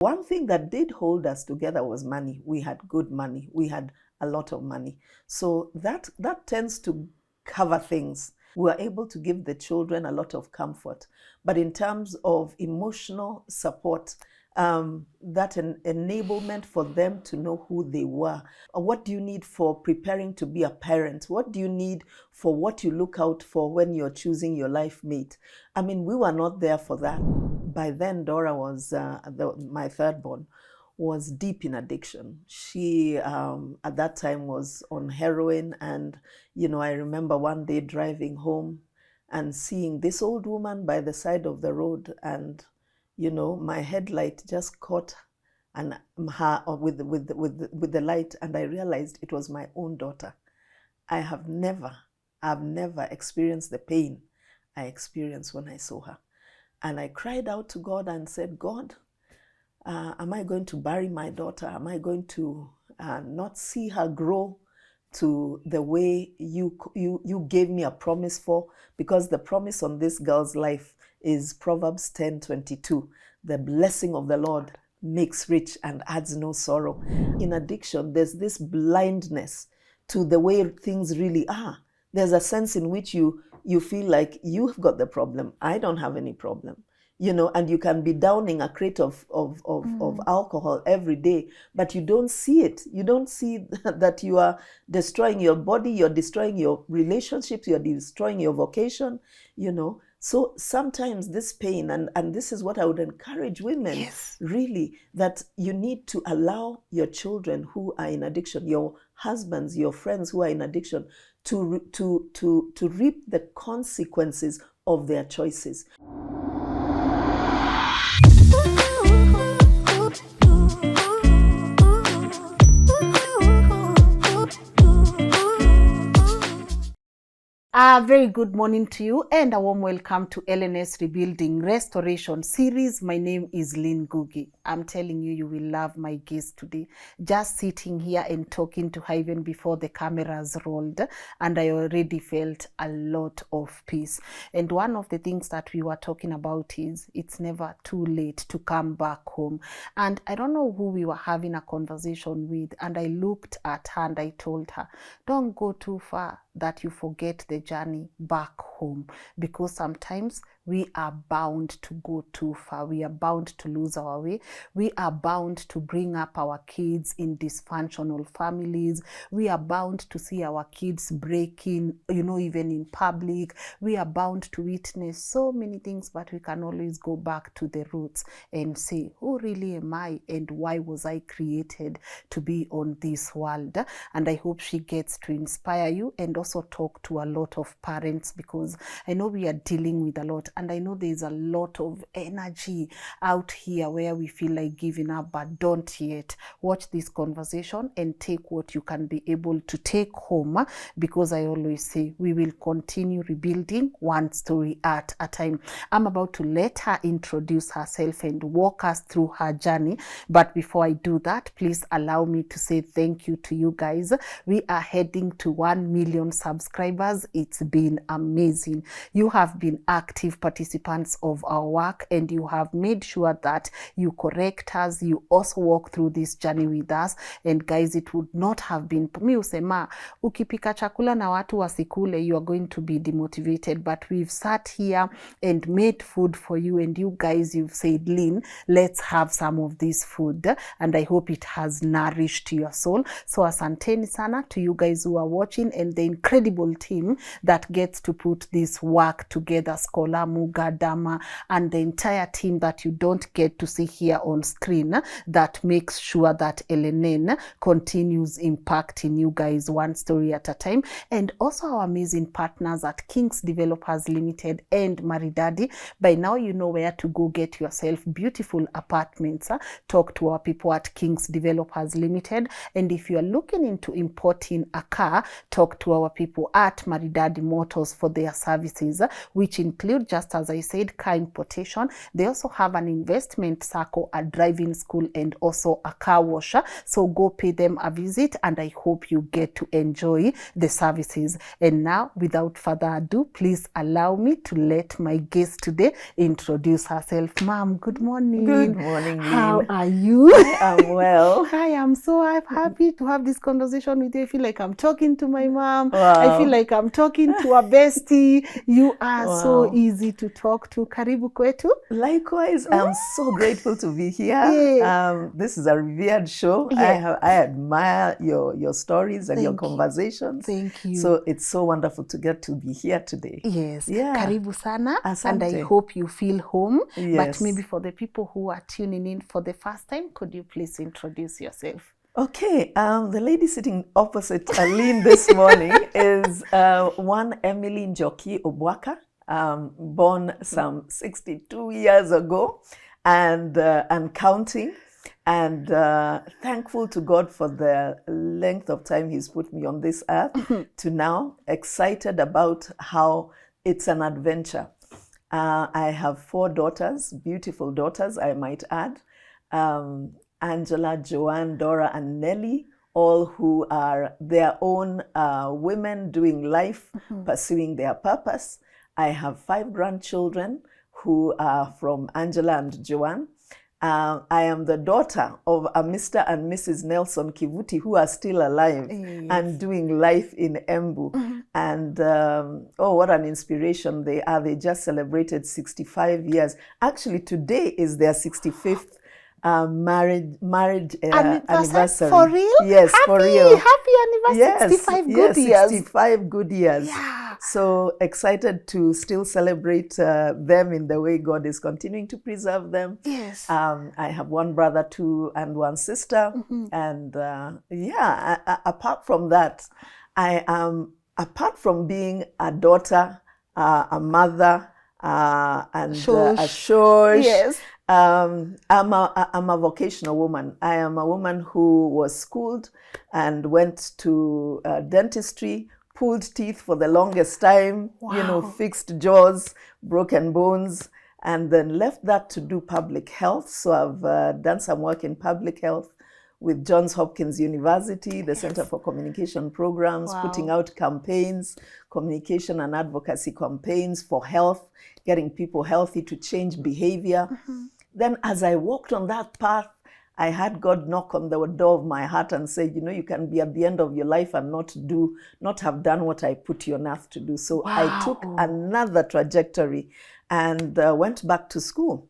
One thing that did hold us together was money. We had good money. We had a lot of money. So that tends to cover things. We were able to give the children a lot of comfort. But in terms of emotional support, that enablement for them to know who they were. What do you need for preparing to be a parent? What do you need for what you look out for when you're choosing your life mate? I mean, we were not there for that. By then, Dora was, my third born, was deep in addiction. She, at that time, was on heroin. And, I remember one day driving home and seeing this old woman by the side of the road, and my headlight just caught and her with the light, and I realized it was my own daughter. I've never experienced the pain I experienced when I saw her. And I cried out to God and said, God, am I going to bury my daughter? Am I going to not see her grow to the way you gave me a promise for? Because the promise on this girl's life is Proverbs 10:22. The blessing of the Lord makes rich and adds no sorrow. In addiction, there's this blindness to the way things really are. There's a sense in which you feel like you've got the problem. I don't have any problem. And you can be downing a crate of alcohol every day, but you don't see it. You don't see that you are destroying your body, you're destroying your relationships, you're destroying your vocation, So sometimes this pain, and this is what I would encourage women, Yes. really, that you need to allow your children who are in addiction, your husbands, your friends who are in addiction, to reap the consequences of their choices. A very good morning to you and a warm welcome to LNS Rebuilding Restoration Series. My name is Lynn Ngugi. I'm telling you, you will love my guest today. Just sitting here and talking to her even before the cameras rolled, and I already felt a lot of peace. And one of the things that we were talking about is it's never too late to come back home. And I don't know who we were having a conversation with, and I looked at her and I told her, don't go too far that you forget the journey back home, because sometimes we are bound to go too far. We are bound to lose our way. We are bound to bring up our kids in dysfunctional families. We are bound to see our kids breaking, even in public. We are bound to witness so many things, but we can always go back to the roots and say, who really am I and why was I created to be on this world? And I hope she gets to inspire you and also talk to a lot of parents, because I know we are dealing with a lot, and I know there's a lot of energy out here where we feel like giving up, but don't yet. Watch this conversation and take what you can be able to take home, because I always say we will continue rebuilding one story at a time. I'm about to let her introduce herself and walk us through her journey, but before I do that, please allow me to say thank you to you guys. We are heading to 1 million subscribers. It's been amazing. You have been active participants of our work, and you have made sure that you correct us. You also walk through this journey with us. And guys, it would not have been mi usema ukipika chakula na watu wasikule, you are going to be demotivated, but we've sat here and made food for you, and you guys, you've said, Lynn, let's have some of this food, and I hope it has nourished your soul. So asanteni sana to you guys who are watching, and the incredible team that gets to put this work together, Scholar, Muga, Dama, and the entire team that you don't get to see here on screen, that makes sure that LNN continues impacting you guys one story at a time. And also our amazing partners at Kings Developers Limited and Maridadi. By now you know where to go get yourself beautiful apartments. Talk to our people at Kings Developers Limited. And if you are looking into importing a car, talk to our people at Maridadi Motors for their services, which include just just as I said, car importation. They also have an investment circle, a driving school, and also a car washer. So go pay them a visit, and I hope you get to enjoy the services. And now, without further ado, please allow me to let my guest today introduce herself. Ma'am, good morning. Good morning, Lynn. How are you? I am well. I am so happy to have this conversation with you. I feel like I'm talking to my mom. Wow. I feel like I'm talking to a bestie. You are so easy to talk to. Karibu kwetu. Likewise, I'm so grateful to be here. Yeah. This is a revered show. Yeah. I admire your stories and your Thank you. conversations. Thank you. So it's so wonderful to get to be here today. Yes. Yeah. Karibu sana. Asante. And I hope you feel home. Yes. But maybe for the people who are tuning in for the first time, could you please introduce yourself? Okay, the lady sitting opposite Lynn this morning is one Emily Ngugi Obwaka, born some 62 years ago and counting. And thankful to God for the length of time He's put me on this earth to now. Excited about how it's an adventure. I have 4 daughters, beautiful daughters, I might add. Angela, Joanne, Dora, and Nellie, all who are their own women doing life, pursuing their purpose. I have 5 grandchildren who are from Angela and Joanne. I am the daughter of a Mr. and Mrs. Nelson Kivuti, who are still alive and doing life in Embu. And oh, what an inspiration they are. They just celebrated 65 years. Actually, today is their 65th marriage anniversary. For real? Yes, happy, for real. Happy anniversary. Yes, 65 good years. 65 good years. Yeah. So excited to still celebrate them in the way God is continuing to preserve them. Yes. I have 1 brother, 2, and 1 sister. And apart from that, I am, apart from being a daughter, a mother, and a shosh. Yes. I'm a vocational woman. I am a woman who was schooled and went to dentistry, pulled teeth for the longest time, fixed jaws, broken bones, and then left that to do public health. So I've done some work in public health with Johns Hopkins University, the Center for Communication Programs, putting out campaigns, communication and advocacy campaigns for health, getting people healthy to change behavior. Then as I walked on that path, I had God knock on the door of my heart and say, you can be at the end of your life and not have done what I put you on earth to do. So I took another trajectory and went back to school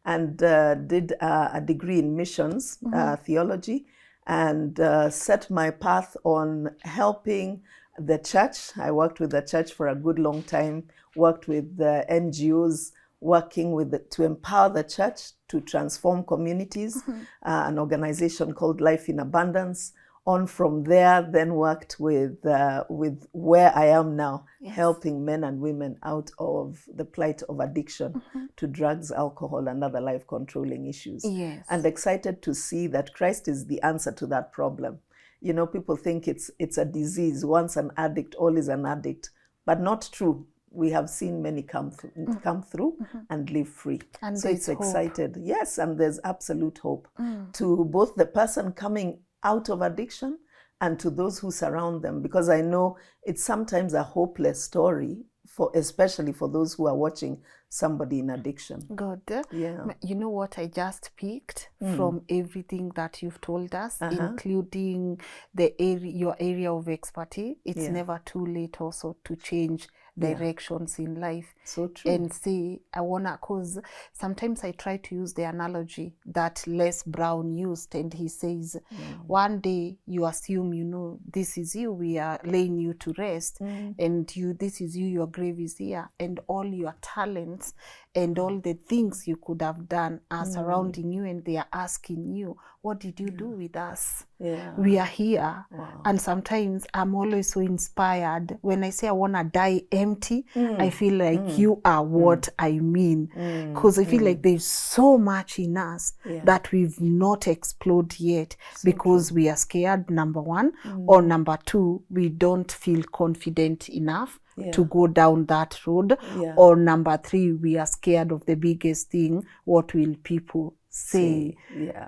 and did a degree in missions, theology, and set my path on helping the church. I worked with the church for a good long time, worked with the NGOs, working with to empower the church to transform communities, an organization called Life in Abundance. On from there, then worked with where I am now, helping men and women out of the plight of addiction to drugs, alcohol, and other life-controlling issues. Yes. And excited to see that Christ is the answer to that problem. People think it's a disease. Once an addict, always an addict, but not true. We have seen many come through and live free. And so it's excited. Hope. Yes, and there's absolute hope to both the person coming out of addiction and to those who surround them, because I know it's sometimes a hopeless story, especially for those who are watching somebody in addiction. Good. Yeah. You know what I just picked from everything that you've told us, including your area of expertise. It's never too late also to change directions in life. So true. And say, because sometimes I try to use the analogy that Les Brown used, and he says, one day you assume, this is you, we are laying you to rest, and this is you, your grave is here, and all your talents and all the things you could have done are surrounding you, and they are asking you, what did you do with us? We are here. And sometimes I'm always so inspired. When I say I want to die empty, I feel like you are what I mean. Because I feel like there's so much in us that we've not explored yet, because we are scared, number one, or number two, we don't feel confident enough to go down that road. Or number 3, we are scared of the biggest thing. What will people say?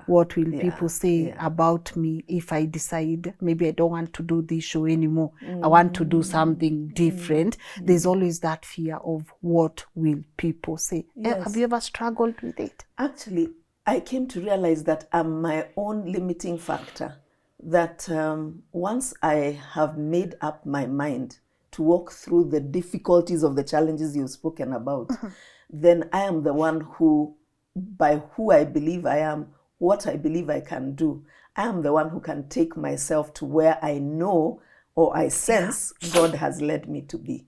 What will people say about me if I decide maybe I don't want to do this show anymore? I want to do something different. There's always that fear of what will people say. Have you ever struggled with it? Actually, I came to realize that I'm my own limiting factor. That once I have made up my mind to walk through the difficulties of the challenges you've spoken about, then I am the one who, by who I believe I am, what I believe I can do, I am the one who can take myself to where I know or I sense God has led me to be.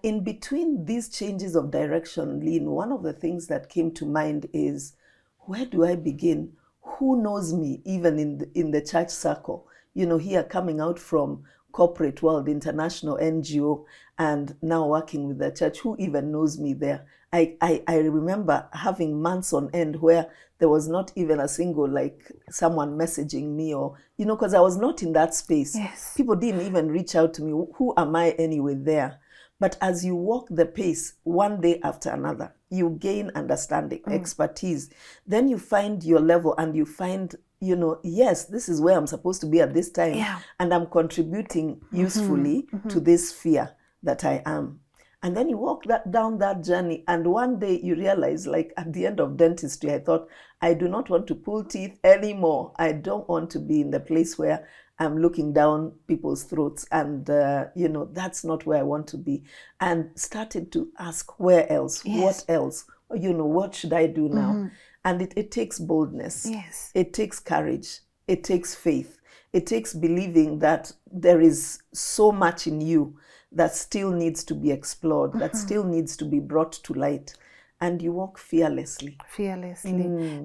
In between these changes of direction, Lynn, one of the things that came to mind is, where do I begin? Who knows me, even in the church circle? You know, here coming out from corporate world, international NGO, and now working with the church, who even knows me there? I remember having months on end where there was not even a single, like, someone messaging me, or, you know, because I was not in that space. People didn't even reach out to me. Who am I anyway there? But as you walk the pace, one day after another, you gain understanding, expertise. Then you find your level, and you find, you know, yes, this is where I'm supposed to be at this time. And I'm contributing usefully to this sphere that I am. And then you walk down that journey, and one day you realize, like at the end of dentistry, I thought, I do not want to pull teeth anymore. I don't want to be in the place where I'm looking down people's throats, and you know, that's not where I want to be. And started to ask, where else? What else? You know, what should I do now? And it takes boldness. It takes courage. It takes faith. It takes believing that there is so much in you that still needs to be explored, that still needs to be brought to light. And you walk fearlessly.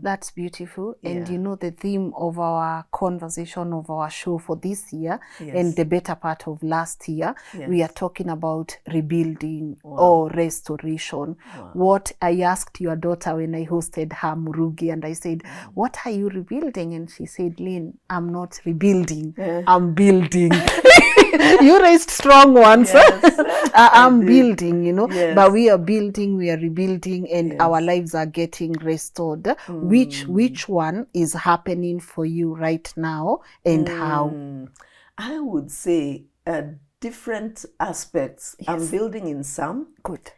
That's beautiful. And you know, the theme of our conversation, of our show for this year, and the better part of last year, we are talking about rebuilding or restoration. What I asked your daughter when I hosted her Murugi, and I said, what are you rebuilding? And she said, Lynn, I'm not rebuilding, I'm building. You raised strong ones. I'm building, you know, but we are building, we are rebuilding, and our lives are getting restored. Which one is happening for you right now, and how? I would say different aspects. I'm building in some. Good.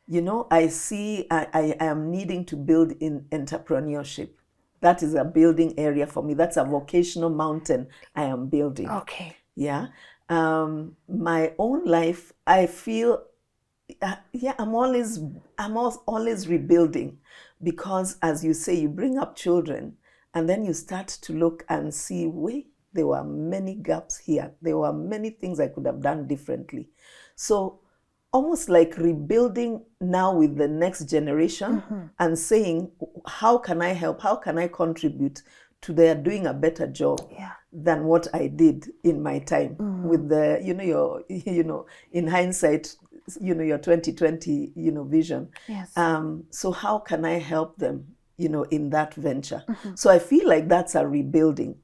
You know, I see I am needing to build in entrepreneurship. That is a building area for me. That's a vocational mountain I am building. Okay. Yeah. My own life, I feel, I'm always rebuilding, because as you say, you bring up children, and then you start to look and see, wait, there were many gaps here. There were many things I could have done differently. So almost like rebuilding now with the next generation, and saying, how can I help? How can I contribute to their doing a better job than what I did in my time? With the, in hindsight, your 2020, vision. So how can I help them, in that venture? So I feel like that's a rebuilding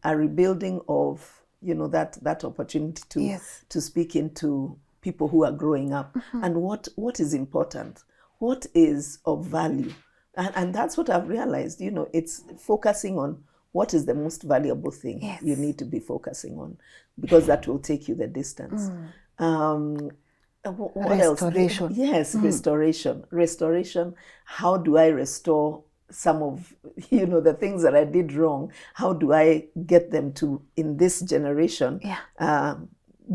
of, that opportunity to speak into people who are growing up, and what is important, what is of value. And that's what I've realized, it's focusing on what is the most valuable thing you need to be focusing on, because that will take you the distance. What Restoration. else? Yes, restoration. How do I restore some of, the things that I did wrong? How do I get them to, in this generation,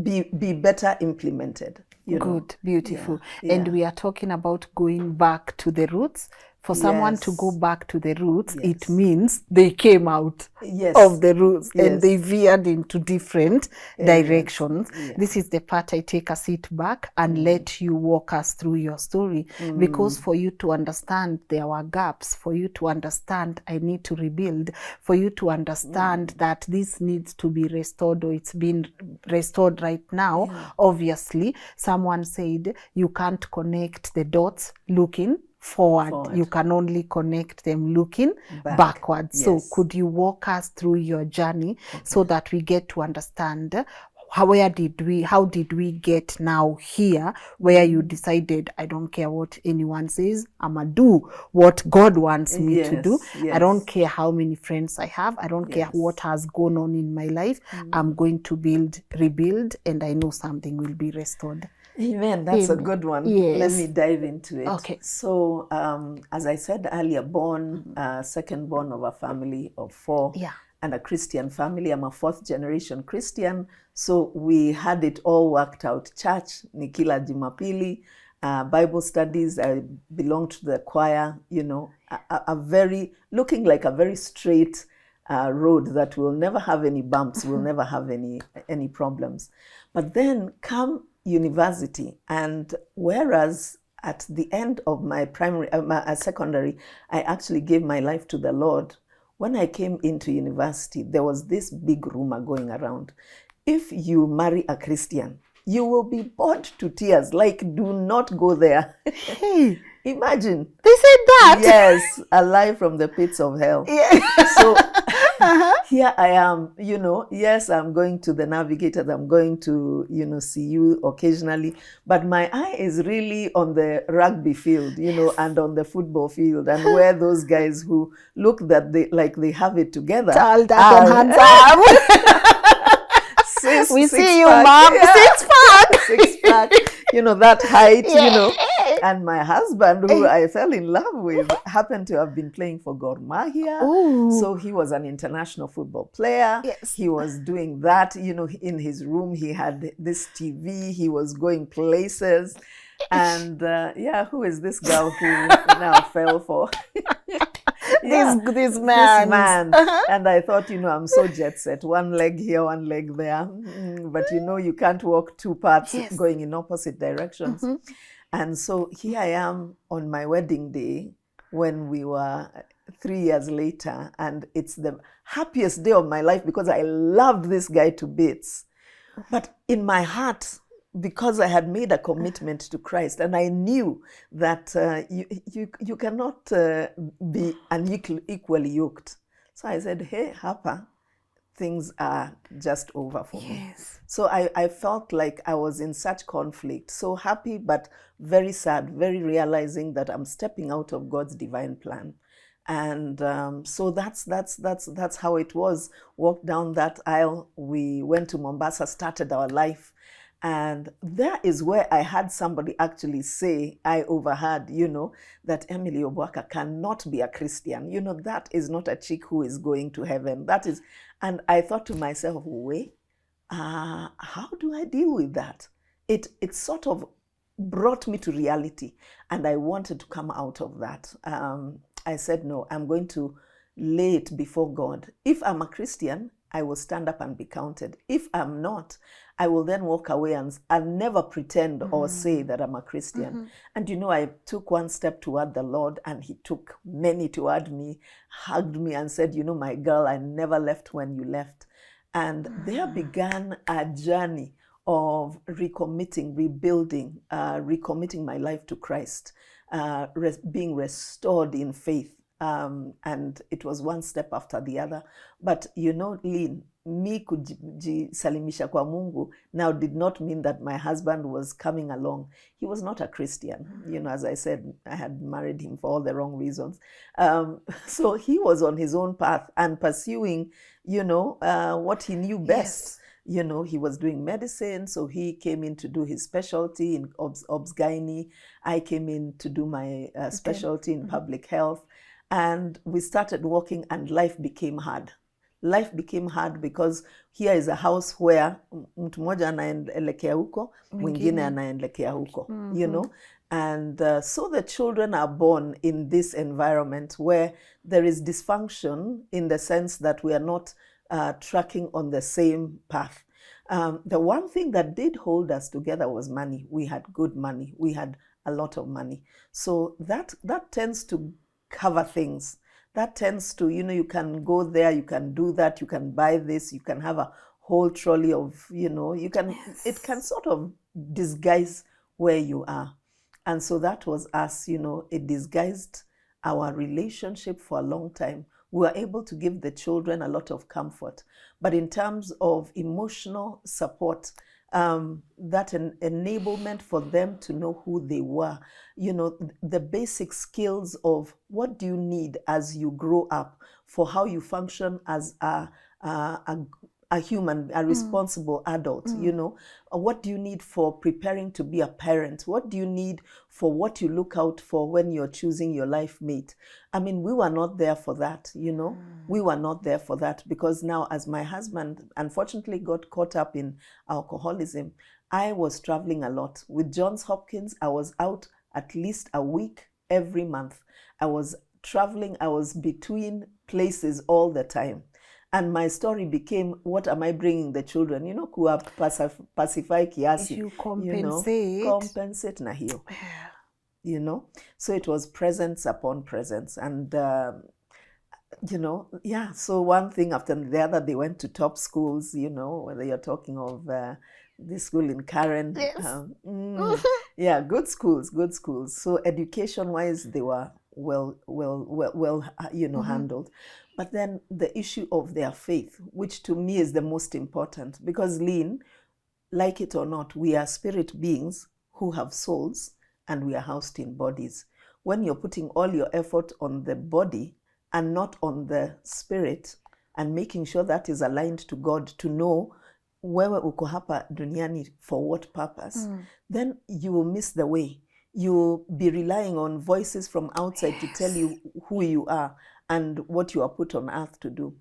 be better implemented? Good, beautiful. And we are talking about going back to the roots. For someone to go back to the roots, it means they came out of the roots and they veered into different directions. This is the part I take a seat back and let you walk us through your story. Because for you to understand there were gaps, for you to understand I need to rebuild, for you to understand that this needs to be restored, or it's been restored right now, obviously, someone said you can't connect the dots looking forward. You can only connect them looking backwards. So could you walk us through your journey so that we get to understand how did we get now here where you decided, I don't care what anyone says, I'ma do what God wants me to do. Yes. I don't care how many friends I have. I don't care Yes. what has gone on in my life. I'm going to rebuild, and I know something will be restored. Amen. That's a Amen. good one. Yes. Let me dive into it. Okay. So, as I said earlier, second born of a family of 4, Yeah. and a Christian family. I'm a 4th generation Christian. So we had it all worked out. Church, ni kila Jumapili, Bible studies. I belonged to the choir, looking like a very straight road that will never have any bumps, will never have any problems. But then come university, and whereas at the end of my secondary, I actually gave my life to the Lord. When I came into university, there was this big rumor going around. If you marry a Christian, you will be bored to tears. Like, do not go there. Hey. Imagine. They said that? Yes, alive from the pits of hell. Yeah. So here I am, yes, I'm going to the Navigators, I'm going to, see you occasionally, but my eye is really on the rugby field, and on the football field, and where those guys who look that they have it together. Tall, dark, and handsome. We see you, Mom. Yeah. Six-pack. Six-pack. That height, And my husband, who I fell in love with, happened to have been playing for Gor Mahia. Ooh. So he was an international football player. Yes. He was doing that, in his room. He had this TV. He was going places. And who is this girl who now fell for? This man. And I thought, I'm so jet set. One leg here, one leg there. But you can't walk two paths going in opposite directions. Mm-hmm. And so here I am on my wedding day when we were 3 years later. And it's the happiest day of my life because I loved this guy to bits. But in my heart, because I had made a commitment to Christ, and I knew that you cannot be unequally yoked. So I said, hey, Harper, things are just over for me. So I felt like I was in such conflict, so happy but very sad, very realizing that I'm stepping out of God's divine plan. And so that's how it was. Walked down that aisle, we went to Mombasa, started our life. And there is where I had somebody actually say, I overheard, that Emily Obwaka cannot be a Christian. That is not a chick who is going to heaven. That is, and I thought to myself, wait, how do I deal with that? It sort of brought me to reality, and I wanted to come out of that. I said, no, I'm going to lay it before God. If I'm a Christian, I will stand up and be counted. If I'm not, I will then walk away and never pretend or say that I'm a Christian. And I took one step toward the Lord, and he took many toward me, hugged me and said, my girl, I never left when you left. And there began a journey of recommitting, rebuilding, recommitting my life to Christ, being restored in faith. And it was one step after the other. But Lynn, me kujisalimisha kwa Mungu now did not mean that my husband was coming along. He was not a Christian. As I said, I had married him for all the wrong reasons. So he was on his own path and pursuing, what he knew best. He was doing medicine, so he came in to do his specialty in obs-gynae. I came in to do my specialty in public health. And we started walking, and life became hard. Life became hard because here is a house where mtu mmoja anaelekea huko, mwingine anaelekea huko, And so the children are born in this environment where there is dysfunction in the sense that we are not tracking on the same path. The one thing that did hold us together was money. We had good money. We had a lot of money. So that tends to cover things. That tends to, you can go there, you can do that, you can buy this, you can have a whole trolley of, you can, it can sort of disguise where you are. And so that was us, it disguised our relationship for a long time. we were able to give the children a lot of comfort. But in terms of emotional support, that enablement for them to know who they were, the basic skills of what do you need as you grow up for how you function as a human, a responsible adult, what do you need for preparing to be a parent? What do you need for what you look out for when you're choosing your life mate? I mean, we were not there for that, we were not there for that, because now, as my husband unfortunately got caught up in alcoholism, I was traveling a lot. With Johns Hopkins, I was out at least a week every month. I was traveling, I was between places all the time. And my story became, what am I bringing the children? Kuwa pacify kiasi. You compensate. Compensate na hiyo. So it was presence upon presence. And, so one thing after the other, they went to top schools, whether you're talking of this school in Karen. Yes. Yeah, good schools. So education-wise, they were well handled. But then the issue of their faith, which to me is the most important, because Lynn, like it or not, we are spirit beings who have souls and we are housed in bodies. When you're putting all your effort on the body and not on the spirit, and making sure that is aligned to God, to know wewe uko hapa duniani for what purpose, then you will miss the way. You'll be relying on voices from outside to tell you who you are and what you are put on earth to do.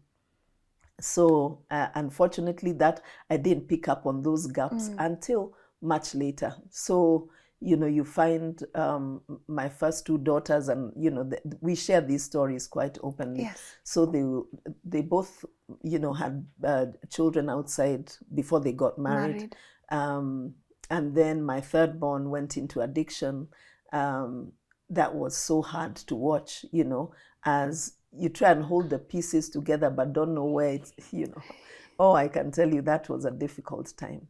So unfortunately, that I didn't pick up on those gaps until much later. So you find my first two daughters, and we share these stories quite openly. Yes. So they both had children outside before they got married. And then my third born went into addiction. That was so hard to watch, as you try and hold the pieces together but don't know where it's, Oh, I can tell you that was a difficult time.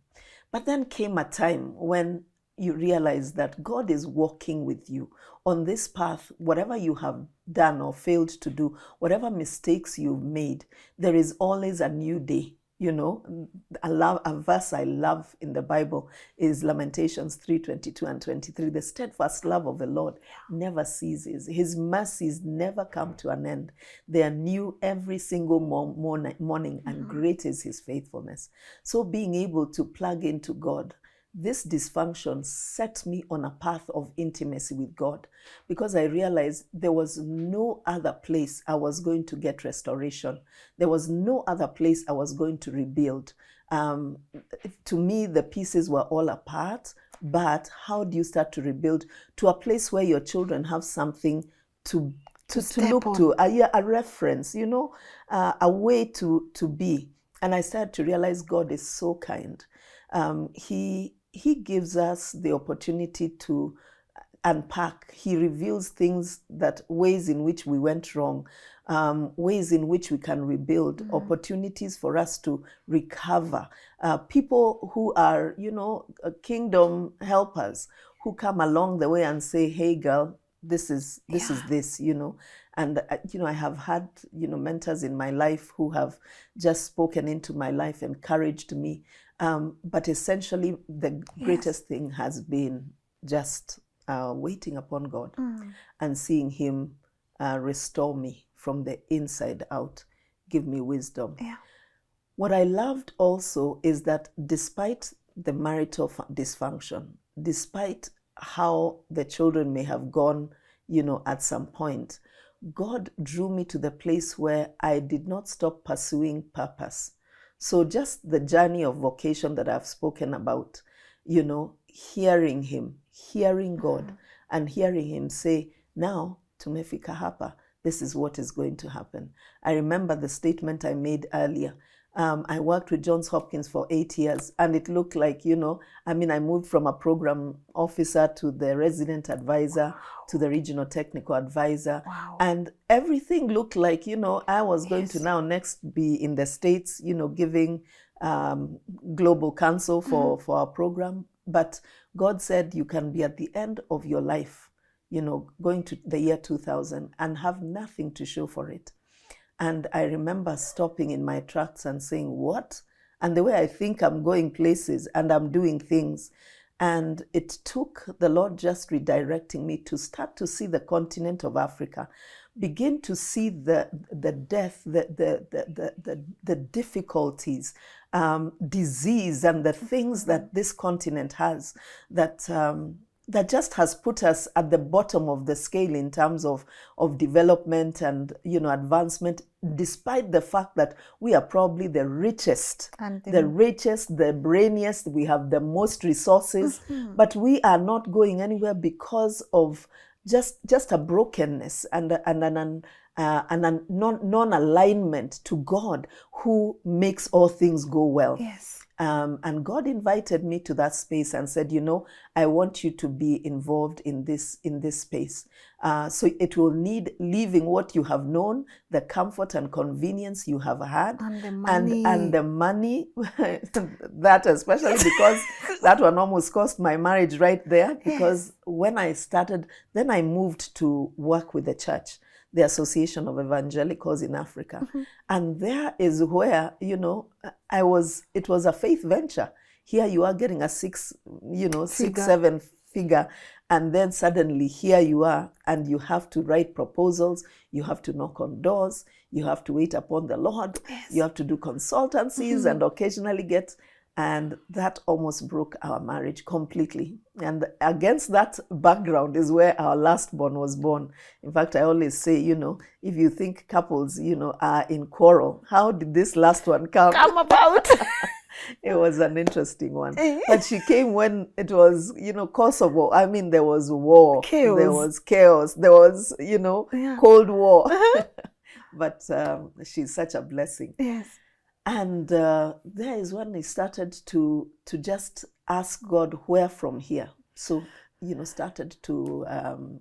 But then came a time when you realize that God is walking with you on this path. Whatever you have done or failed to do, whatever mistakes you've made, there is always a new day. A verse I love in the Bible is Lamentations 3:22 and 23. The steadfast love of the Lord never ceases. His mercies never come to an end. They are new every single morning, and great is his faithfulness. So being able to plug into God, this dysfunction set me on a path of intimacy with God, because I realized there was no other place I was going to get restoration. There was no other place I was going to rebuild. To me, the pieces were all apart, but how do you start to rebuild to a place where your children have something to look on, to, a reference, a way to be? And I started to realize God is so kind. He gives us the opportunity to unpack. He reveals things, ways in which we went wrong, ways in which we can rebuild, opportunities for us to recover. People who are, kingdom helpers, who come along the way and say, hey girl, this is this. And, I have had, mentors in my life who have just spoken into my life, encouraged me. But essentially, the greatest thing has been just waiting upon God and seeing him restore me from the inside out, give me wisdom. Yeah. What I loved also is that despite the marital dysfunction, despite how the children may have gone, at some point, God drew me to the place where I did not stop pursuing purpose. So just the journey of vocation that I've spoken about, hearing him, hearing God, and hearing him say, now tumefika hapa, this is what is going to happen. I remember the statement I made earlier. I worked with Johns Hopkins for 8 years, and it looked like, I moved from a program officer to the resident advisor to the regional technical advisor. Wow. And everything looked like, I was going to now next be in the States, giving global counsel for our program. But God said you can be at the end of your life, going to the year 2000 and have nothing to show for it. And I remember stopping in my tracks and saying, what? And the way I think I'm going places and I'm doing things. And it took the Lord just redirecting me to start to see the continent of Africa, begin to see the death, the difficulties, disease, and the things that this continent has that just has put us at the bottom of the scale in terms of development and advancement, despite the fact that we are probably the richest, the richest, the brainiest, we have the most resources, but we are not going anywhere because of just a brokenness and a non-alignment to God, who makes all things go well. Yes. And God invited me to that space and said, I want you to be involved in this space. So it will need leaving what you have known, the comfort and convenience you have had, and the money, and the money that, especially because that one almost cost my marriage right there. Because yes, when I started, then I moved to work with the church, the Association of Evangelicals in Africa. And there is where, it was a faith venture. Here you are getting a six, seven figure. And then suddenly here you are, and you have to write proposals. You have to knock on doors. You have to wait upon the Lord. Yes. You have to do consultancies and occasionally and that almost broke our marriage completely. And against that background is where our last born was born. In fact, I always say, if you think couples, are in quarrel, how did this last one come about? It was an interesting one. But she came when it was, Kosovo. I mean, there was war. Chaos. There was chaos. There was, Cold War. But she's such a blessing. Yes. And there is when I started to just ask God, where from here? So, started to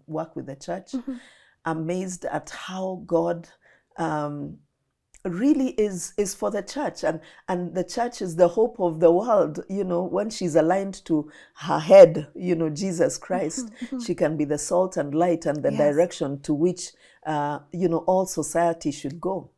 work with the church, amazed at how God really is for the church. And the church is the hope of the world. When she's aligned to her head, Jesus Christ, she can be the salt and light and the direction to which, all society should go.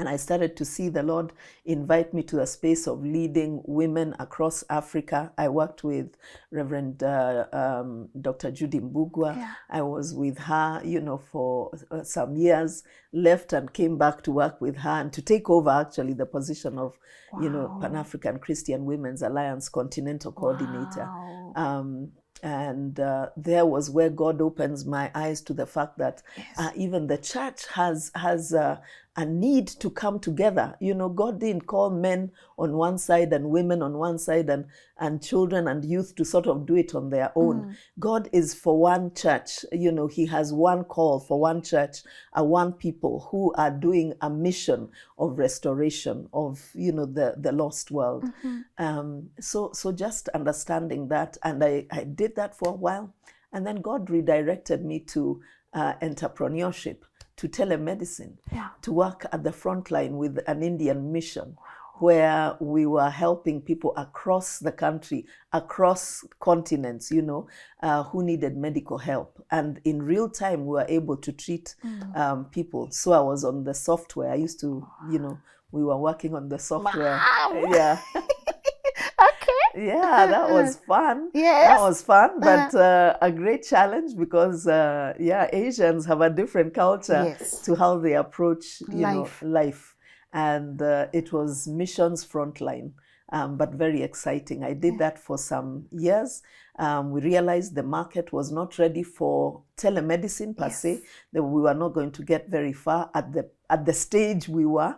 And I started to see the Lord invite me to a space of leading women across Africa. I worked with Reverend Dr. Judy Mbugua. Yeah. I was with her, for some years, left and came back to work with her and to take over actually the position of, Pan-African Christian Women's Alliance Continental Coordinator. And there was where God opens my eyes to the fact that even the church has a need to come together. God didn't call men on one side and women on one side and children and youth to sort of do it on their own. God is for one church. He has one call for one church, one people who are doing a mission of restoration of, the lost world. So just understanding that, and I did that for a while. And then God redirected me to entrepreneurship, to telemedicine, to work at the front line with an Indian mission, where we were helping people across the country, across continents, who needed medical help. And in real time, we were able to treat people. So I was on the software. I used to, we were working on the software. Mom. Yeah. Yeah, that was fun. Yes. That was fun, but a great challenge because, Asians have a different culture to how they approach, life. And it was missions frontline, but very exciting. I did that for some years. We realized the market was not ready for telemedicine per se, that we were not going to get very far at the stage we were.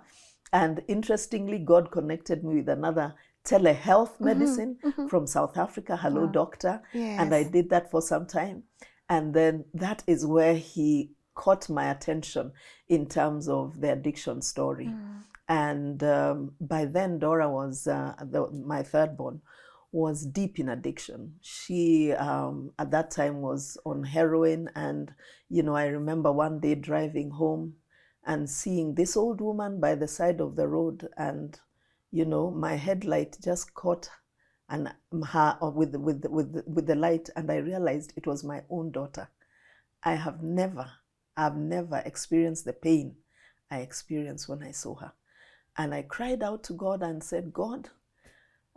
And interestingly, God connected me with another telehealth medicine from South Africa, Hello Doctor. And I did that for some time. And then that is where he caught my attention in terms of the addiction story. And by then, Dora was, my third born, was deep in addiction. She, at that time, was on heroin. And, I remember one day driving home and seeing this old woman by the side of the road, and my headlight just caught her with the light, and I realized it was my own daughter. I've never experienced the pain I experienced when I saw her. And I cried out to God and said, God,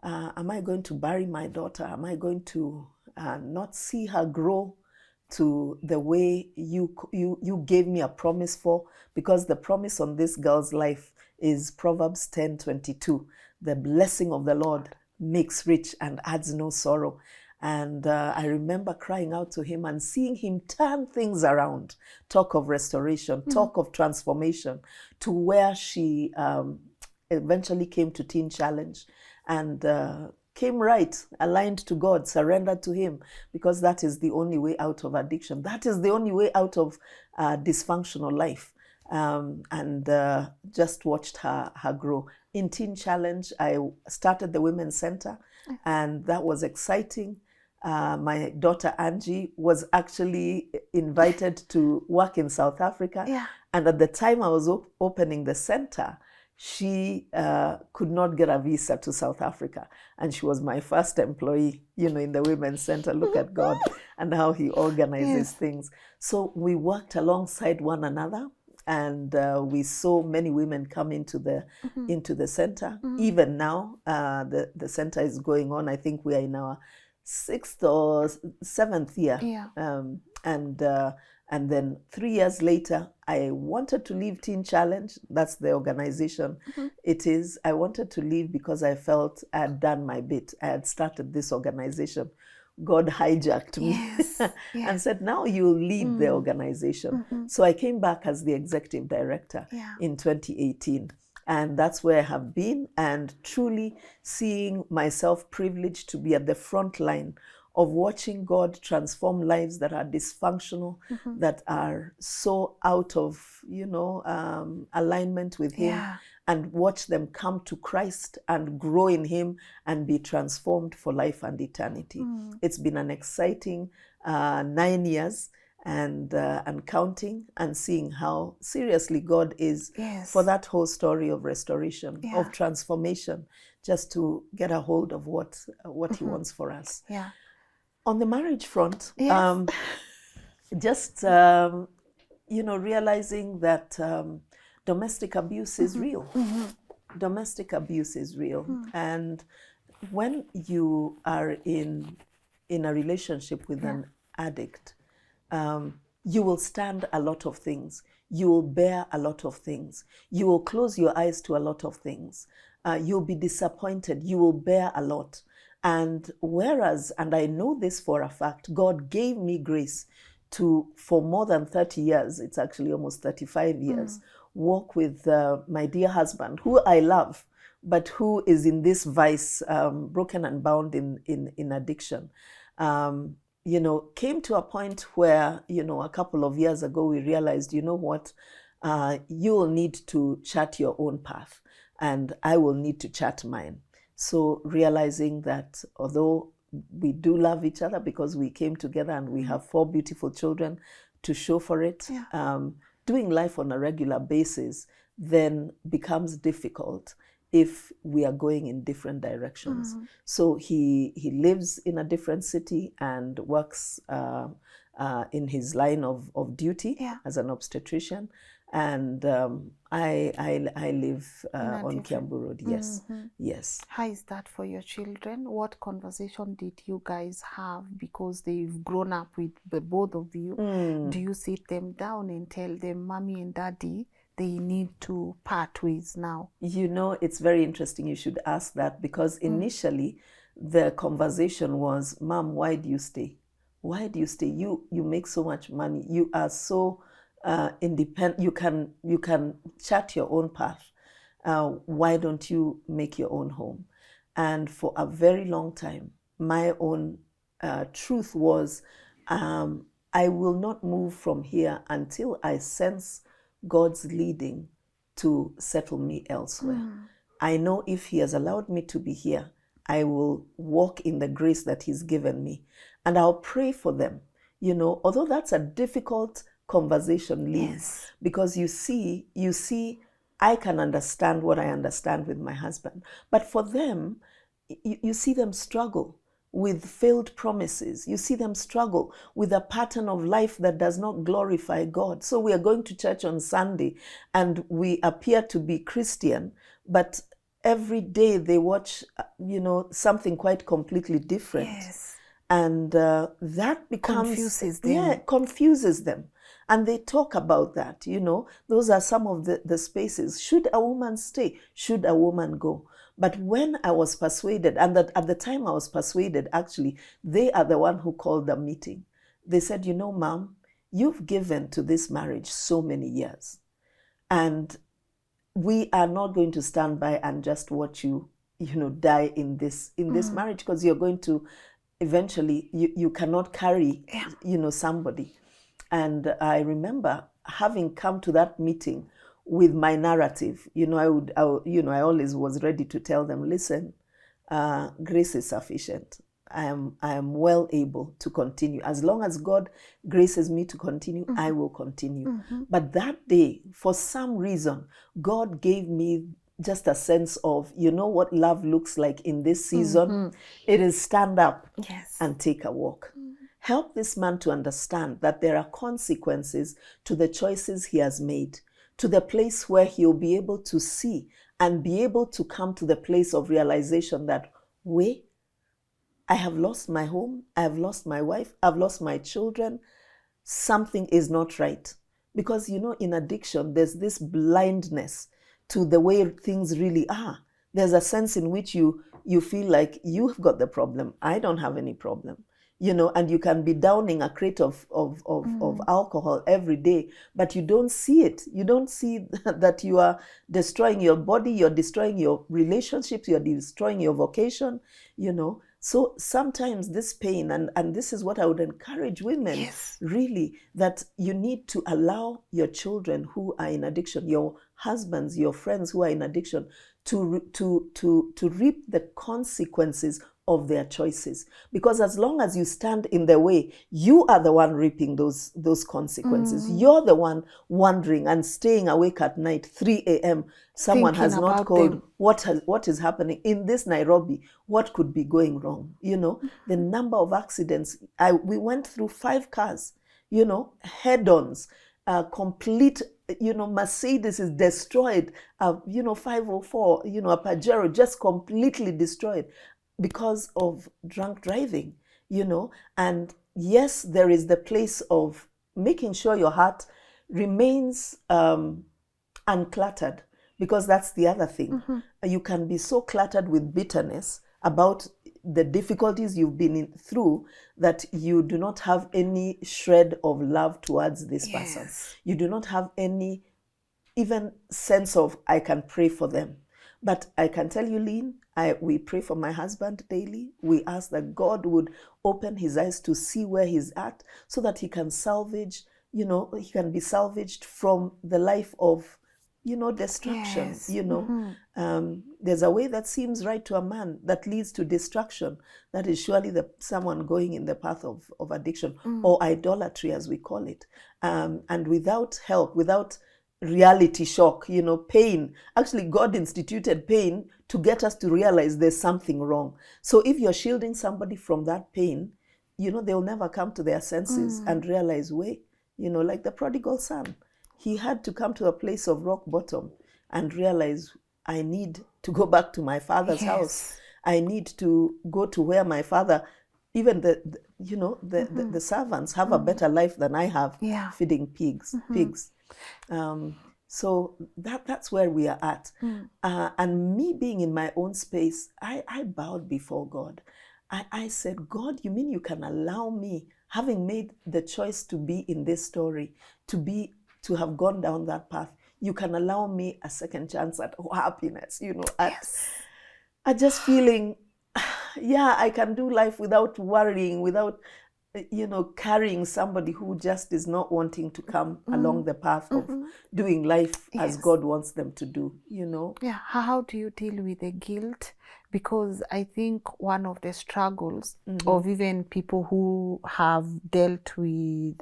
am I going to bury my daughter? Am I going to not see her grow to the way you gave me a promise for? Because the promise on this girl's life is Proverbs 10:22. The blessing of the Lord makes rich and adds no sorrow. And I remember crying out to him and seeing him turn things around, talk of restoration, talk of transformation, to where she eventually came to Teen Challenge and came right, aligned to God, surrendered to him, because that is the only way out of addiction. That is the only way out of dysfunctional life. And just watched her grow. In Teen Challenge, I started the Women's Center, and that was exciting. My daughter Angie was actually invited to work in South Africa. Yeah. And at the time I was opening the center, she could not get a visa to South Africa. And she was my first employee, in the Women's Center. Look at God and how he organizes things. So we worked alongside one another. And we saw many women come into the center. Even now, the center is going on. I think we are in our 6th or 7th year. Yeah. And then 3 years later, I wanted to leave Teen Challenge. That's the organization. It is. I wanted to leave because I felt I had done my bit. I had started this organization. God hijacked me and said, now you'll lead the organization. So I came back as the executive director in 2018. And that's where I have been, and truly seeing myself privileged to be at the front line of watching God transform lives that are dysfunctional, that are so out of, alignment with Him, and watch them come to Christ and grow in Him and be transformed for life and eternity. It's been an exciting 9 years and counting, and seeing how seriously God is for that whole story of restoration, of transformation, just to get a hold of what He wants for us. Yeah. On the marriage front, just realizing that domestic abuse is real. Domestic abuse is real, and when you are in a relationship with an addict, you will stand a lot of things. You will bear a lot of things. You will close your eyes to a lot of things. You'll be disappointed. You will bear a lot. And whereas, and I know this for a fact, God gave me grace to, for more than 30 years, it's actually almost 35 years, walk with my dear husband, who I love, but who is in this vice, broken and bound in addiction. Came to a point where, a couple of years ago, we realized, what, you will need to chart your own path, and I will need to chart mine. So realizing that although we do love each other because we came together and we have 4 beautiful children to show for it, doing life on a regular basis then becomes difficult if we are going in different directions. So he lives in a different city and works in his line of duty as an obstetrician. And I live on Kiambu Road. Yes, yes. How is that for your children? What conversation did you guys have? Because they've grown up with the both of you. Do you sit them down and tell them, Mommy and Daddy, they need to part ways now? It's very interesting you should ask that, because initially the conversation was, Mom, why do you stay? Why do you stay? You make so much money. You are so independent. You can chart your own path. Why don't you make your own home? And for a very long time, my own truth was, I will not move from here until I sense God's leading to settle me elsewhere. I know if He has allowed me to be here, I will walk in the grace that He's given me, and I'll pray for them. Although that's a difficult conversation, Lynn, because you see, I can understand what I understand with my husband, but for them, you see them struggle with failed promises. You see them struggle with a pattern of life that does not glorify God. So we are going to church on Sunday and we appear to be Christian, but every day they watch, something quite completely different. Yes. And that becomes... Confuses them. Yeah, confuses them. And they talk about that, Those are some of the spaces. Should a woman stay? Should a woman go? But when I was persuaded, and that at the time I was persuaded, actually, they are the one who called the meeting. They said, Mom, you've given to this marriage so many years. And we are not going to stand by and just watch you, die in this marriage, because you're going to eventually, you cannot carry, somebody. And I remember having come to that meeting with my narrative. I always was ready to tell them, listen, grace is sufficient. I am well able to continue. As long as God graces me to continue, I will continue. But that day, for some reason, God gave me just a sense of, what love looks like in this season. It is stand up and take a walk. Help this man to understand that there are consequences to the choices he has made, to the place where he'll be able to see and be able to come to the place of realization that, I have lost my home, I have lost my wife, I've lost my children. Something is not right. Because, in addiction, there's this blindness to the way things really are. There's a sense in which you feel like you've got the problem. I don't have any problem. And you can be downing a crate of alcohol every day, but you don't see it. You don't see that you are destroying your body, you're destroying your relationships, you're destroying your vocation, So sometimes this pain, and this is what I would encourage women, really, that you need to allow your children who are in addiction, your husbands, your friends who are in addiction, to reap the consequences of their choices. Because as long as you stand in the way, you are the one reaping those consequences. You're the one wondering and staying awake at night, 3 a.m. Someone has not called. What is happening in this Nairobi? What could be going wrong? The number of accidents. We went through 5 cars, head-ons, complete, Mercedes is destroyed, 504, a Pajero just completely destroyed because of drunk driving, and yes, there is the place of making sure your heart remains uncluttered, because that's the other thing. You can be so cluttered with bitterness about the difficulties you've been through that you do not have any shred of love towards this person. You do not have any even sense of, I can pray for them. But I can tell you, Lynn, we pray for my husband daily. We ask that God would open his eyes to see where he's at, so that he can salvage, he can be salvaged from the life of, destruction. There's a way that seems right to a man that leads to destruction. That is surely someone going in the path of addiction or idolatry, as we call it. And without help, without reality shock, pain. Actually, God instituted pain to get us to realize there's something wrong. So if you're shielding somebody from that pain, they'll never come to their senses and realize, like the prodigal son. He had to come to a place of rock bottom and realize, I need to go back to my father's house. I need to go to where my father, even the servants have a better life than I have, feeding pigs. So that's where we are at. And me being in my own space, I bowed before God. I said, God, you mean you can allow me, having made the choice to be in this story, to have gone down that path, you can allow me a second chance at happiness, at just feeling, I can do life without worrying, without carrying somebody who just is not wanting to come along the path of doing life as God wants them to do, Yeah, how do you deal with the guilt? Because I think one of the struggles of even people who have dealt with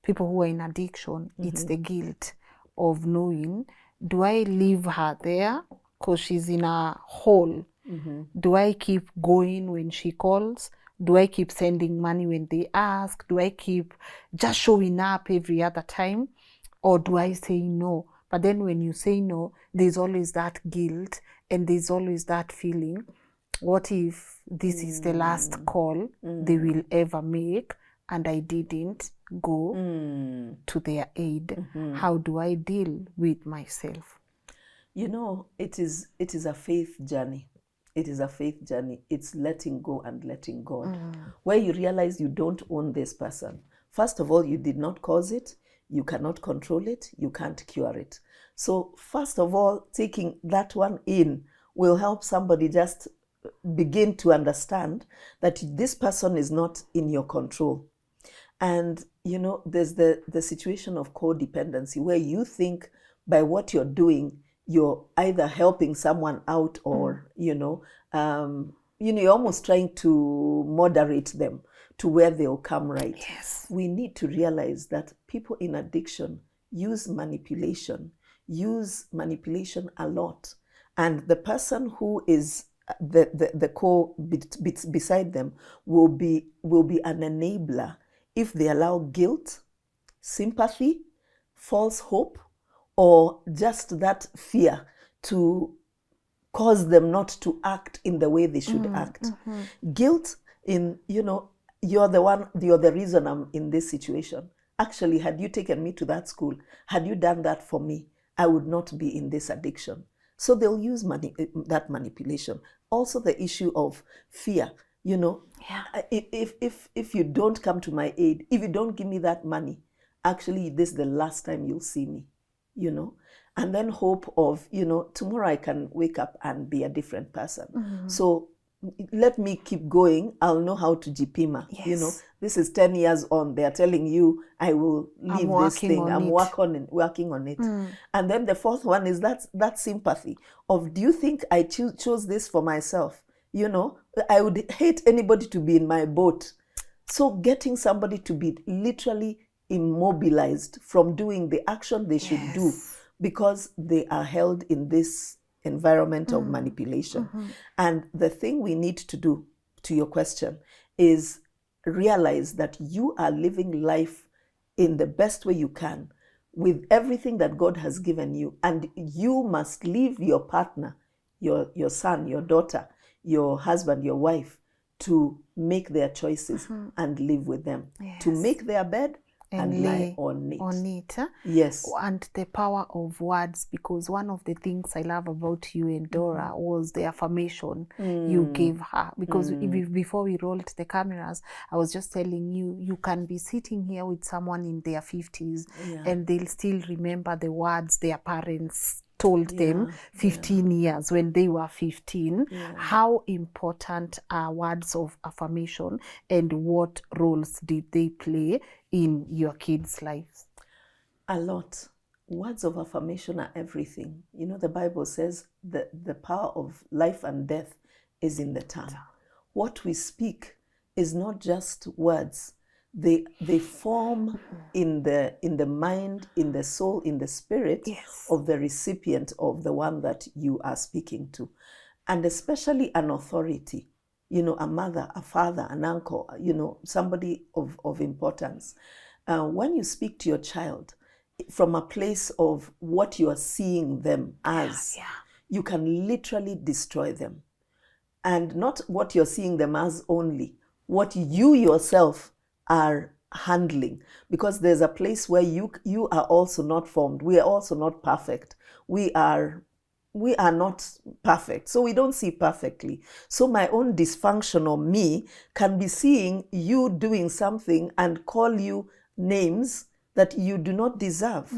people who are in addiction, it's the guilt of knowing, do I leave her there because she's in a hole? Do I keep going when she calls? Do I keep sending money when they ask? Do I keep just showing up every other time? Or do I say no? But then when you say no, there's always that guilt and there's always that feeling. What if this is the last call they will ever make and I didn't go to their aid? How do I deal with myself? You know, it is a faith journey. It is a faith journey. It's letting go and letting God. Where you realize you don't own this person. First of all, you did not cause it. You cannot control it. You can't cure it. So first of all, taking that one in will help somebody just begin to understand that this person is not in your control. And, you know, there's the situation of codependency where you think by what you're doing, you're either helping someone out or, you're almost trying to moderate them to where they'll come right. Yes. We need to realize that people in addiction use manipulation a lot. And the person who is the core beside them will be an enabler if they allow guilt, sympathy, false hope, or just that fear to cause them not to act in the way they should act. Guilt in, you're the reason I'm in this situation. Actually, had you taken me to that school, had you done that for me, I would not be in this addiction. So they'll use that manipulation. Also the issue of fear, if you don't come to my aid, if you don't give me that money, actually this is the last time you'll see me, and then hope of, tomorrow I can wake up and be a different person. So let me keep going. I'll know how to jipima. Yes. This is 10 years on. They're telling you, I will leave this thing. I'm working on it. And then the fourth one is that sympathy of, do you think I chose this for myself? I would hate anybody to be in my boat. So getting somebody to be literally immobilized from doing the action they should do because they are held in this environment of manipulation. And the thing we need to do, to your question, is realize that you are living life in the best way you can with everything that God has given you. And you must leave your partner, your son, your daughter, your husband, your wife, to make their choices and live with them, to make their bed and lie on it. Yes. And the power of words, because one of the things I love about you and Dora was the affirmation you gave her. Because before we rolled the cameras, I was just telling you, you can be sitting here with someone in their 50s and they'll still remember the words their parents told them 15 years when they were 15. How important are words of affirmation and what roles did they play in your kids' lives? A lot. Words of affirmation are everything. The Bible says that the power of life and death is in the tongue. What we speak is not just words. They form in the mind, in the soul, in the spirit of the recipient, of the one that you are speaking to. And especially an authority, a mother, a father, an uncle, somebody of importance. When you speak to your child from a place of what you are seeing them as, you can literally destroy them. And not what you're seeing them as only, what you yourself are handling, because there's a place where you are also not formed. We are also not perfect. We are not perfect, so we don't see perfectly. So my own dysfunctional me can be seeing you doing something and call you names that you do not deserve.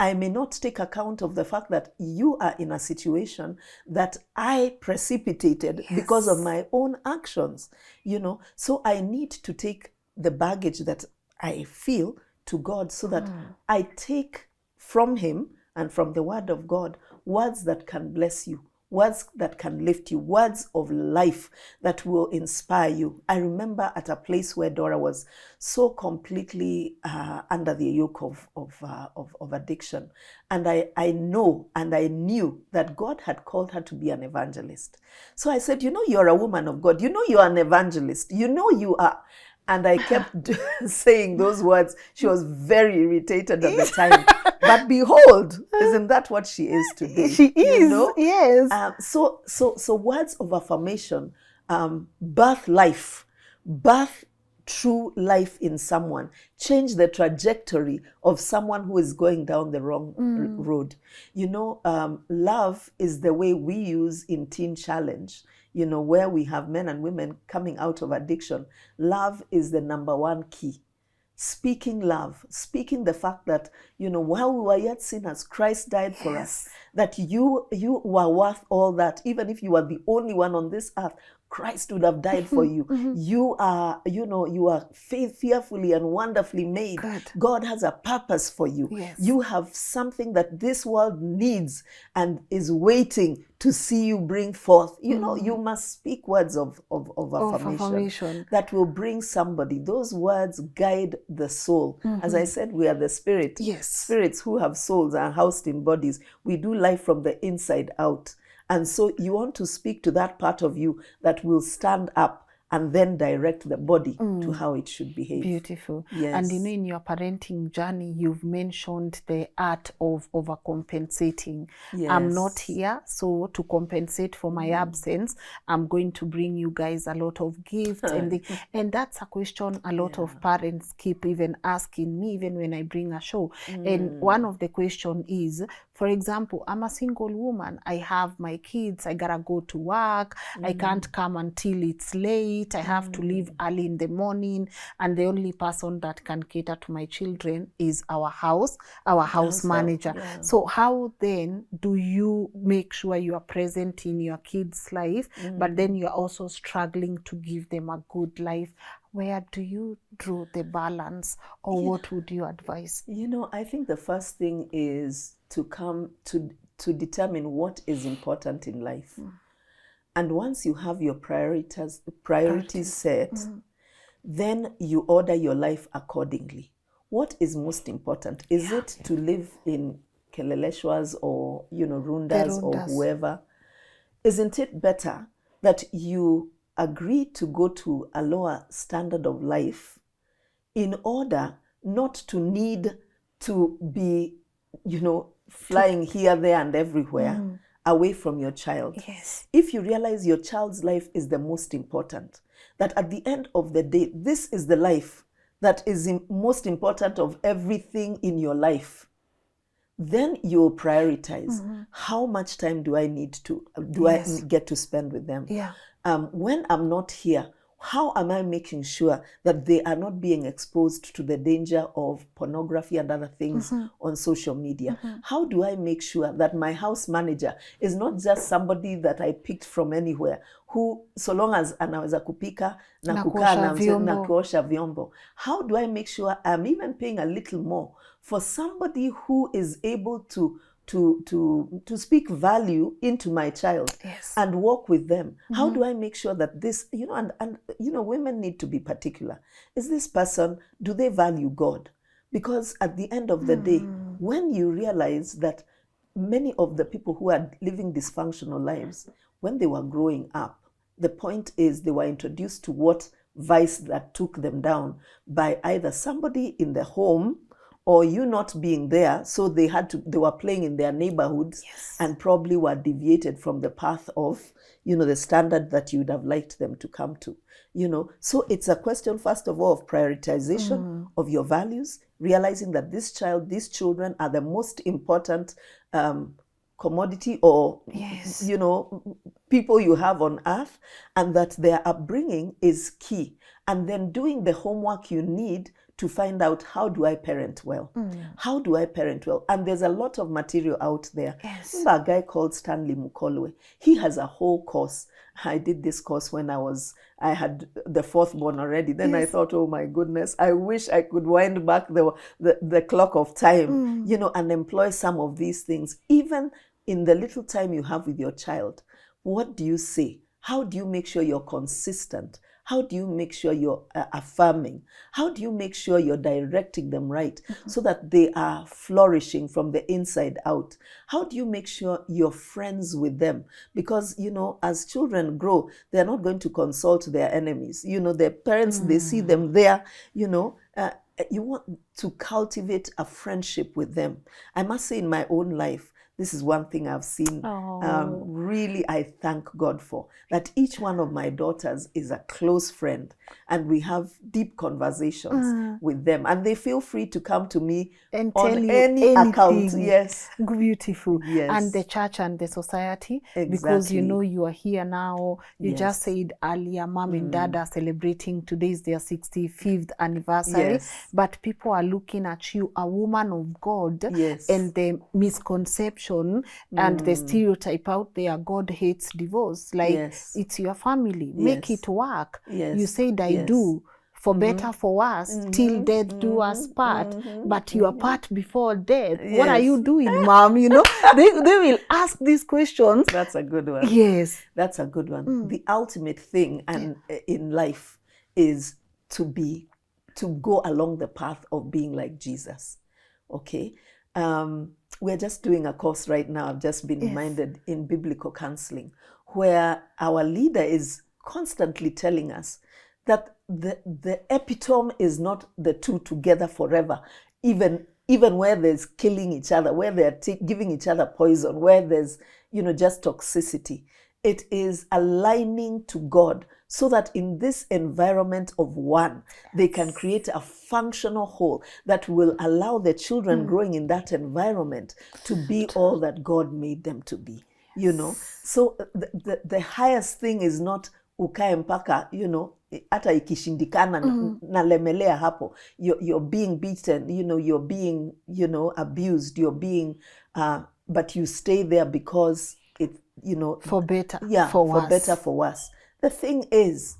I may not take account of the fact that you are in a situation that I precipitated because of my own actions. So I need to take the baggage that I feel to God, so that I take from him and from the word of God words that can bless you, words that can lift you, words of life that will inspire you. I remember at a place where Dora was so completely under the yoke of addiction. And I know and I knew that God had called her to be an evangelist. So I said, you're a woman of God. You're an evangelist. You are. And I kept saying those words. She was very irritated at the time. But behold, isn't that what she is today? She is, yes. So words of affirmation, birth life, birth true life in someone, change the trajectory of someone who is going down the wrong road. Love is the way we use in Teen Challenge, where we have men and women coming out of addiction. Love is the number one key. Speaking love, speaking the fact that, while we were yet sinners, Christ died for us, that you were worth all that. Even if you were the only one on this earth, Christ would have died for you. You are, you are fearfully and wonderfully made. Good. God has a purpose for you. Yes. You have something that this world needs and is waiting to see you bring forth. You must speak words of affirmation that will bring somebody. Those words guide the soul. As I said, we are the spirit. Yes. Spirits who have souls are housed in bodies. We do life from the inside out. And so you want to speak to that part of you that will stand up and then direct the body to how it should behave. Beautiful. Yes. And in your parenting journey, you've mentioned the art of overcompensating. Yes. I'm not here, so to compensate for my absence, I'm going to bring you guys a lot of gifts. And that's a question a lot of parents keep even asking me, even when I bring a show. And one of the question is, for example, I'm a single woman. I have my kids. I gotta go to work. I can't come until it's late. I have to leave early in the morning. And the only person that can cater to my children is our house manager. Yeah. So how then do you make sure you are present in your kids' life, but then you're also struggling to give them a good life? Where do you draw the balance, or what would you advise? I think the first thing is to come to determine what is important in life. And once you have your priorities set, then you order your life accordingly. What is most important? Is it to live in Keleleshwas or, Rundas or whoever? Isn't it better that you agree to go to a lower standard of life in order not to need to be, flying here, there, and everywhere away from your child? Yes. If you realize your child's life is the most important, that at the end of the day, this is the life that is most important of everything in your life, then you'll prioritize how much time do I need to, I get to spend with them? Yeah. When I'm not here, how am I making sure that they are not being exposed to the danger of pornography and other things on social media? How do I make sure that my house manager is not just somebody that I picked from anywhere, who, so long as anaweza kupika na kukaa na kuosha vyombo? How do I make sure I'm even paying a little more for somebody who is able to speak value into my child and walk with them? How do I make sure that this, and women need to be particular. Is this person, do they value God? Because at the end of the day, when you realize that many of the people who are living dysfunctional lives, when they were growing up, the point is they were introduced to what vice that took them down by either somebody in the home or you not being there, so they were playing in their neighborhoods and probably were deviated from the path of, the standard that you would have liked them to come to, So it's a question, first of all, of prioritization of your values, realizing that these children are the most important commodity or, people you have on earth, and that their upbringing is key. And then doing the homework you need to find out, how do I parent well? How do I parent well? And there's a lot of material out there. Yes. Remember a guy called Stanley Mukolwe? He has a whole course. I did this course when I had the fourth born already. Then I thought, oh my goodness, I wish I could wind back the clock of time, and employ some of these things. Even in the little time you have with your child, what do you say? How do you make sure you're consistent? How do you make sure you're affirming? How do you make sure you're directing them right so that they are flourishing from the inside out? How do you make sure you're friends with them? Because, as children grow, they're not going to consult their enemies. Their parents, they see them there, you want to cultivate a friendship with them. I must say, in my own life, this is one thing I've seen. Really, I thank God for that. Each one of my daughters is a close friend, and we have deep conversations with them, and they feel free to come to me and on tell you any anything. account. Yes, beautiful. Yes. And the church and the society, Exactly. because you are here now. You Yes. just said earlier, mom and dad are celebrating, today is their 65th anniversary. Yes. But people are looking at you, a woman of God. Yes. And the misconception and the stereotype out there, God hates divorce. Like, Yes. it's your family. Make Yes. it work. Yes. You said, I Yes. do. For better, for worse, till death do us part. But you are part before death. What are Yes. you doing, mom? They will ask these questions. That's a good one. Yes. That's a good one. The ultimate thing in life is to go along the path of being like Jesus. Okay? We're just doing a course right now. I've just been reminded, in biblical counseling, where our leader is constantly telling us that the epitome is not the two together forever, even where there's killing each other, where they're giving each other poison, where there's just toxicity. It is aligning to God, so that in this environment of one, they can create a functional whole that will allow the children growing in that environment to be all that God made them to be. So the highest thing is not ukae mpaka, hata ikishindikana nalemelea hapo. You're being beaten, you're being, abused, you're being, but you stay there because it, For better, for worse. better, for worse. The thing is,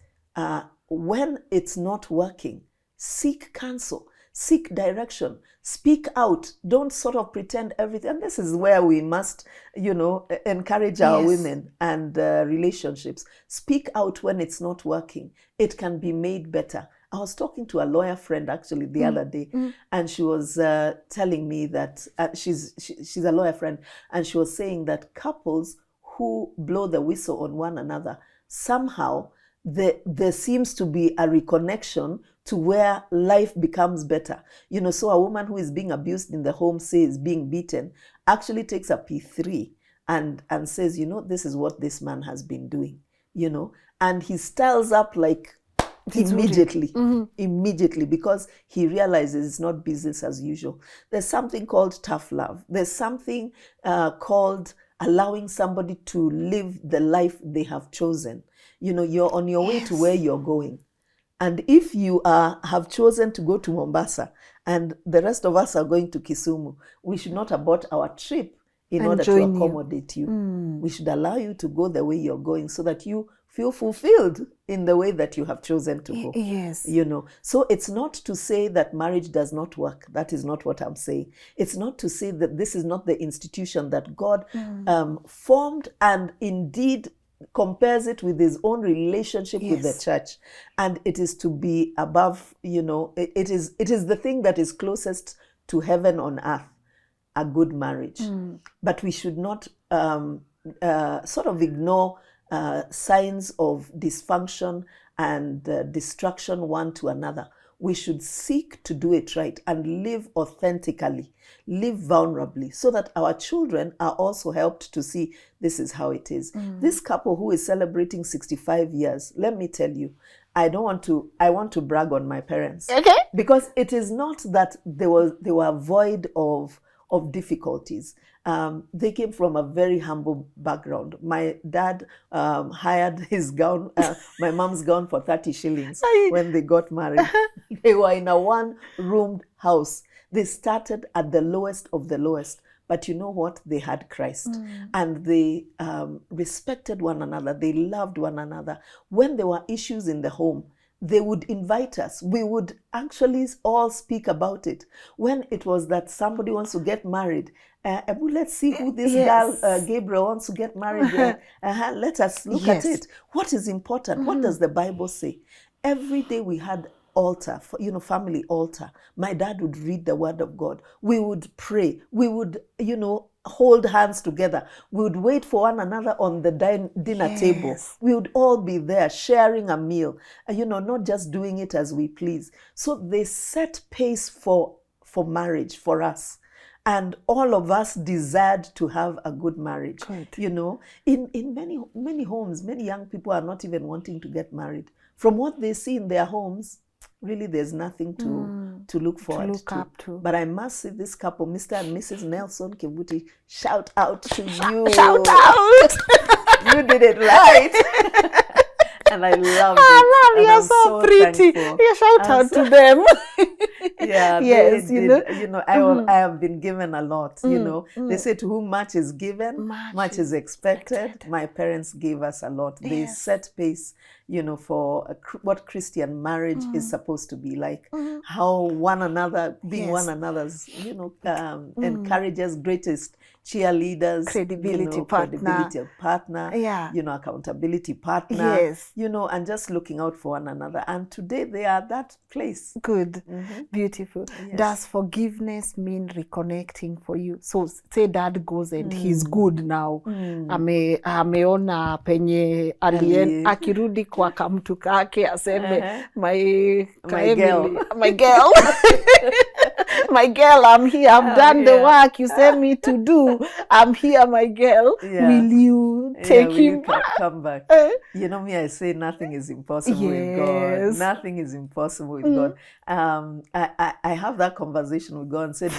when it's not working, seek counsel, seek direction, speak out. Don't sort of pretend everything. And this is where we must, encourage our women and relationships. Speak out when it's not working. It can be made better. I was talking to a lawyer friend actually the other day, and she was telling me that she's a lawyer friend, and she was saying that couples who blow the whistle on one another, somehow there seems to be a reconnection to where life becomes better. So a woman who is being abused in the home, says being beaten, actually takes a P3 and says, this is what this man has been doing, and he styles up like immediately, because he realizes it's not business as usual. There's something called tough love. There's something called allowing somebody to live the life they have chosen. You're on your way to where you're going. And if you have chosen to go to Mombasa and the rest of us are going to Kisumu, we should not abort our trip in order to accommodate you. We should allow you to go the way you're going, so that you feel fulfilled in the way that you have chosen to go. Yes. So it's not to say that marriage does not work. That is not what I'm saying. It's not to say that this is not the institution that God formed and indeed compares it with his own relationship with the church. And it is to be above, it is the thing that is closest to heaven on earth, a good marriage. But we should not sort of ignore signs of dysfunction and destruction one to another. We should seek to do it right and live authentically, live vulnerably, so that our children are also helped to see this is how it is. This couple who is celebrating 65 years, let me tell you, I want to brag on my parents. Okay. Because it is not that they were void of difficulties. They came from a very humble background. My dad hired his gown, my mom's gown, for 30 shillings when they got married. They were in a one-roomed house. They started at the lowest of the lowest. But you know what? They had Christ. And they respected one another. They loved one another. When there were issues in the home, they would invite us. We would actually all speak about it. When it was that somebody wants to get married, let's see who this Yes. girl, Gabriel, wants to get married. Let us look at Yes. it. What is important? What does the Bible say? Every day we had altar, family altar. My dad would read the word of God. We would pray. We would, hold hands together. We would wait for one another on the dinner table. Yes. We would all be there sharing a meal, not just doing it as we please. So they set pace for marriage for us. And all of us desired to have a good marriage. Good. In many homes, many young people are not even wanting to get married. From what they see in their homes, really there's nothing to look forward look up to. But I must say this couple, Mr. and Mrs. Nelson Kivuti, shout out to you. Shout out! You did it right. And I love it. I love, you're so pretty. Thankful. Yeah, shout out to them. Yeah, yes, I have been given a lot, They say to whom much is given, much is expected. My parents gave us a lot. They set pace, for what Christian marriage is supposed to be like, how one another, being one another's, encourages, greatest cheerleaders, credibility partner, accountability partner, and just looking out for one another. And today they are that place. Good. Beautiful. Yes. Does forgiveness mean reconnecting for you? So say dad goes and he's good now. Ameona penye akirudi kwa kamtu kake aseme my girl. My girl, I'm here. I've done the work you sent me to do. I'm here, my girl. Will you take him back? Come back. Me, I say nothing is impossible with God. Nothing is impossible with God. I have that conversation with God and said,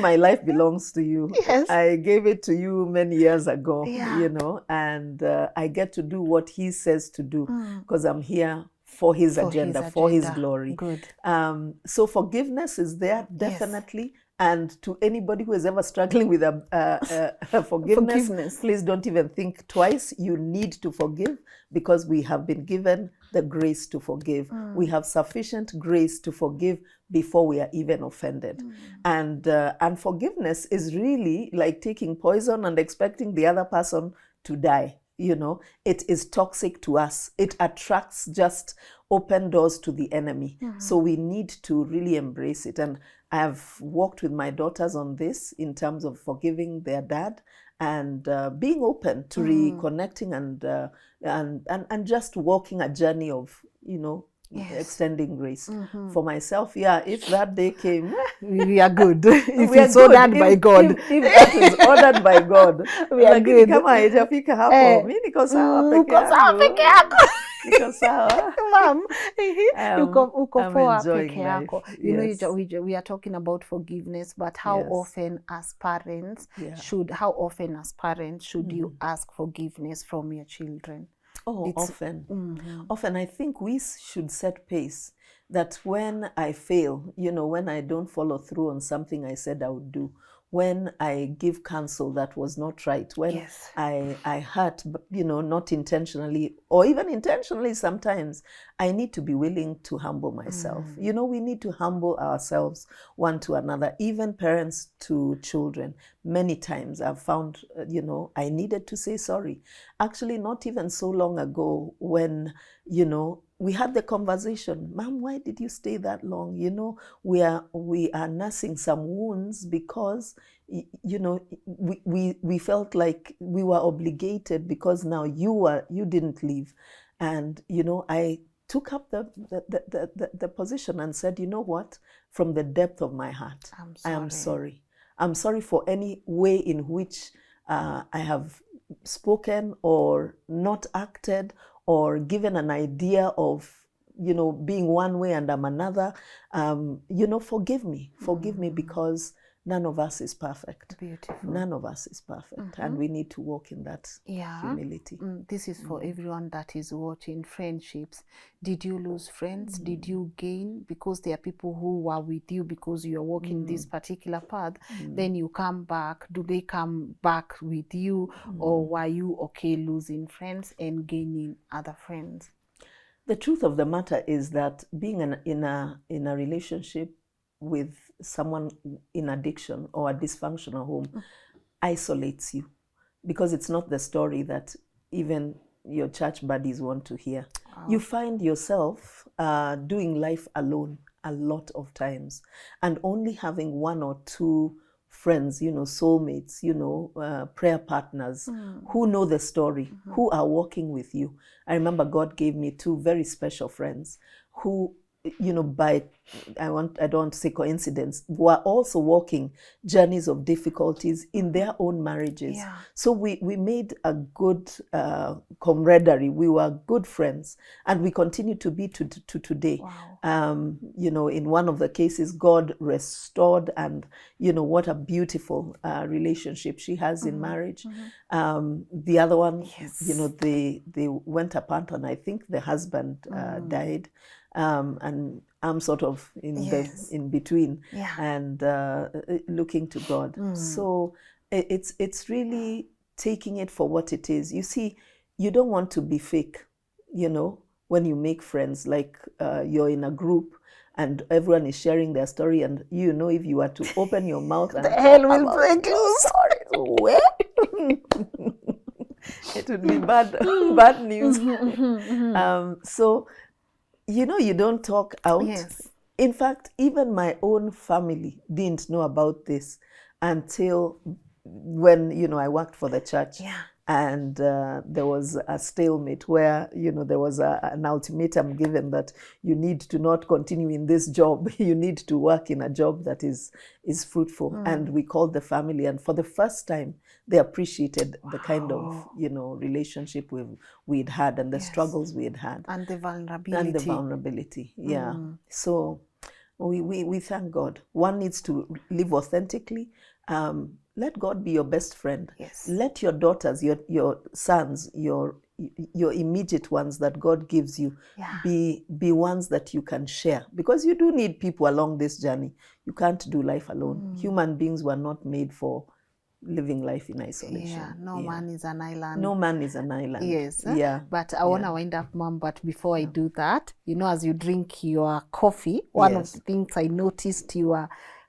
my life belongs to you. Yes. I gave it to you many years ago, and I get to do what he says to do because I'm here for his agenda, for his glory. Good. So forgiveness is there, definitely. Yes. And to anybody who is ever struggling with forgiveness, please don't even think twice. You need to forgive because we have been given the grace to forgive. We have sufficient grace to forgive before we are even offended. And forgiveness is really like taking poison and expecting the other person to die. It is toxic to us. It attracts just open doors to the enemy. So we need to really embrace it. And I have worked with my daughters on this in terms of forgiving their dad and being open to reconnecting and just walking a journey of, extending grace. For myself, if that day came, we are good. If it's ordered by God. If that is ordered by God, we are good. Kama haijafika hapo, mimi niko sawa peke yako. Niko sawa. Mom, uko poa peke yako. We are talking about forgiveness, but how often as parents should you ask forgiveness from your children? Often. Often I think we should set pace that when I fail, when I don't follow through on something I said I would do, when I give counsel that was not right, when I hurt, not intentionally or even intentionally sometimes, I need to be willing to humble myself. We need to humble ourselves one to another, even parents to children. Many times I've found, I needed to say sorry. Actually, not even so long ago when, we had the conversation, Mom, why did you stay that long? We are nursing some wounds because, we felt like we were obligated because now you didn't leave. And, I took up the position and said, you know what? From the depth of my heart, I am sorry. I'm sorry for any way in which I have spoken or not acted or given an idea of, being one way and I'm another. Forgive me because none of us is perfect. Beautiful. None of us is perfect. And we need to walk in that humility. This is for everyone that is watching. Friendships. Did you lose friends? Did you gain? Because there are people who were with you because you are walking this particular path. Then you come back. Do they come back with you? Or were you okay losing friends and gaining other friends? The truth of the matter is that being in a relationship with someone in addiction or a dysfunctional home isolates you, because it's not the story that even your church buddies want to hear. Wow. You find yourself doing life alone a lot of times, and only having one or two friends, soulmates, prayer partners who know the story, who are walking with you. I remember God gave me two very special friends who, by, I don't want to say coincidence, were also walking journeys of difficulties in their own marriages. Yeah. So we made a good camaraderie. We were good friends, and we continue to be to today. Wow. In one of the cases, God restored, and what a beautiful relationship she has in marriage. The other one, yes. They went apart, and I think the husband died. And I'm sort of in between, and looking to God. So it's really taking it for what it is. You see, you don't want to be fake, when you make friends, like you're in a group and everyone is sharing their story, and if you were to open your mouth and the hell will break loose. Where? It would be bad news. So you don't talk out. Yes. In fact, even my own family didn't know about this until when, I worked for the church. Yeah. And there was a stalemate where, there was an ultimatum given that you need to not continue in this job. You need to work in a job that is fruitful. And we called the family, and for the first time, they appreciated the kind of, relationship we'd had, and the struggles we had had. And the vulnerability. Yeah. So we thank God. One needs to live authentically. Let God be your best friend. Yes. Let your daughters, your sons, your immediate ones that God gives you, be ones that you can share. Because you do need people along this journey. You can't do life alone. Human beings were not made for living life in isolation. Yeah, no man is an island. No man is an island. Yes. Yeah. But I want to wind up, Mom. But before I do that, as you drink your coffee, one of the things I noticed, you are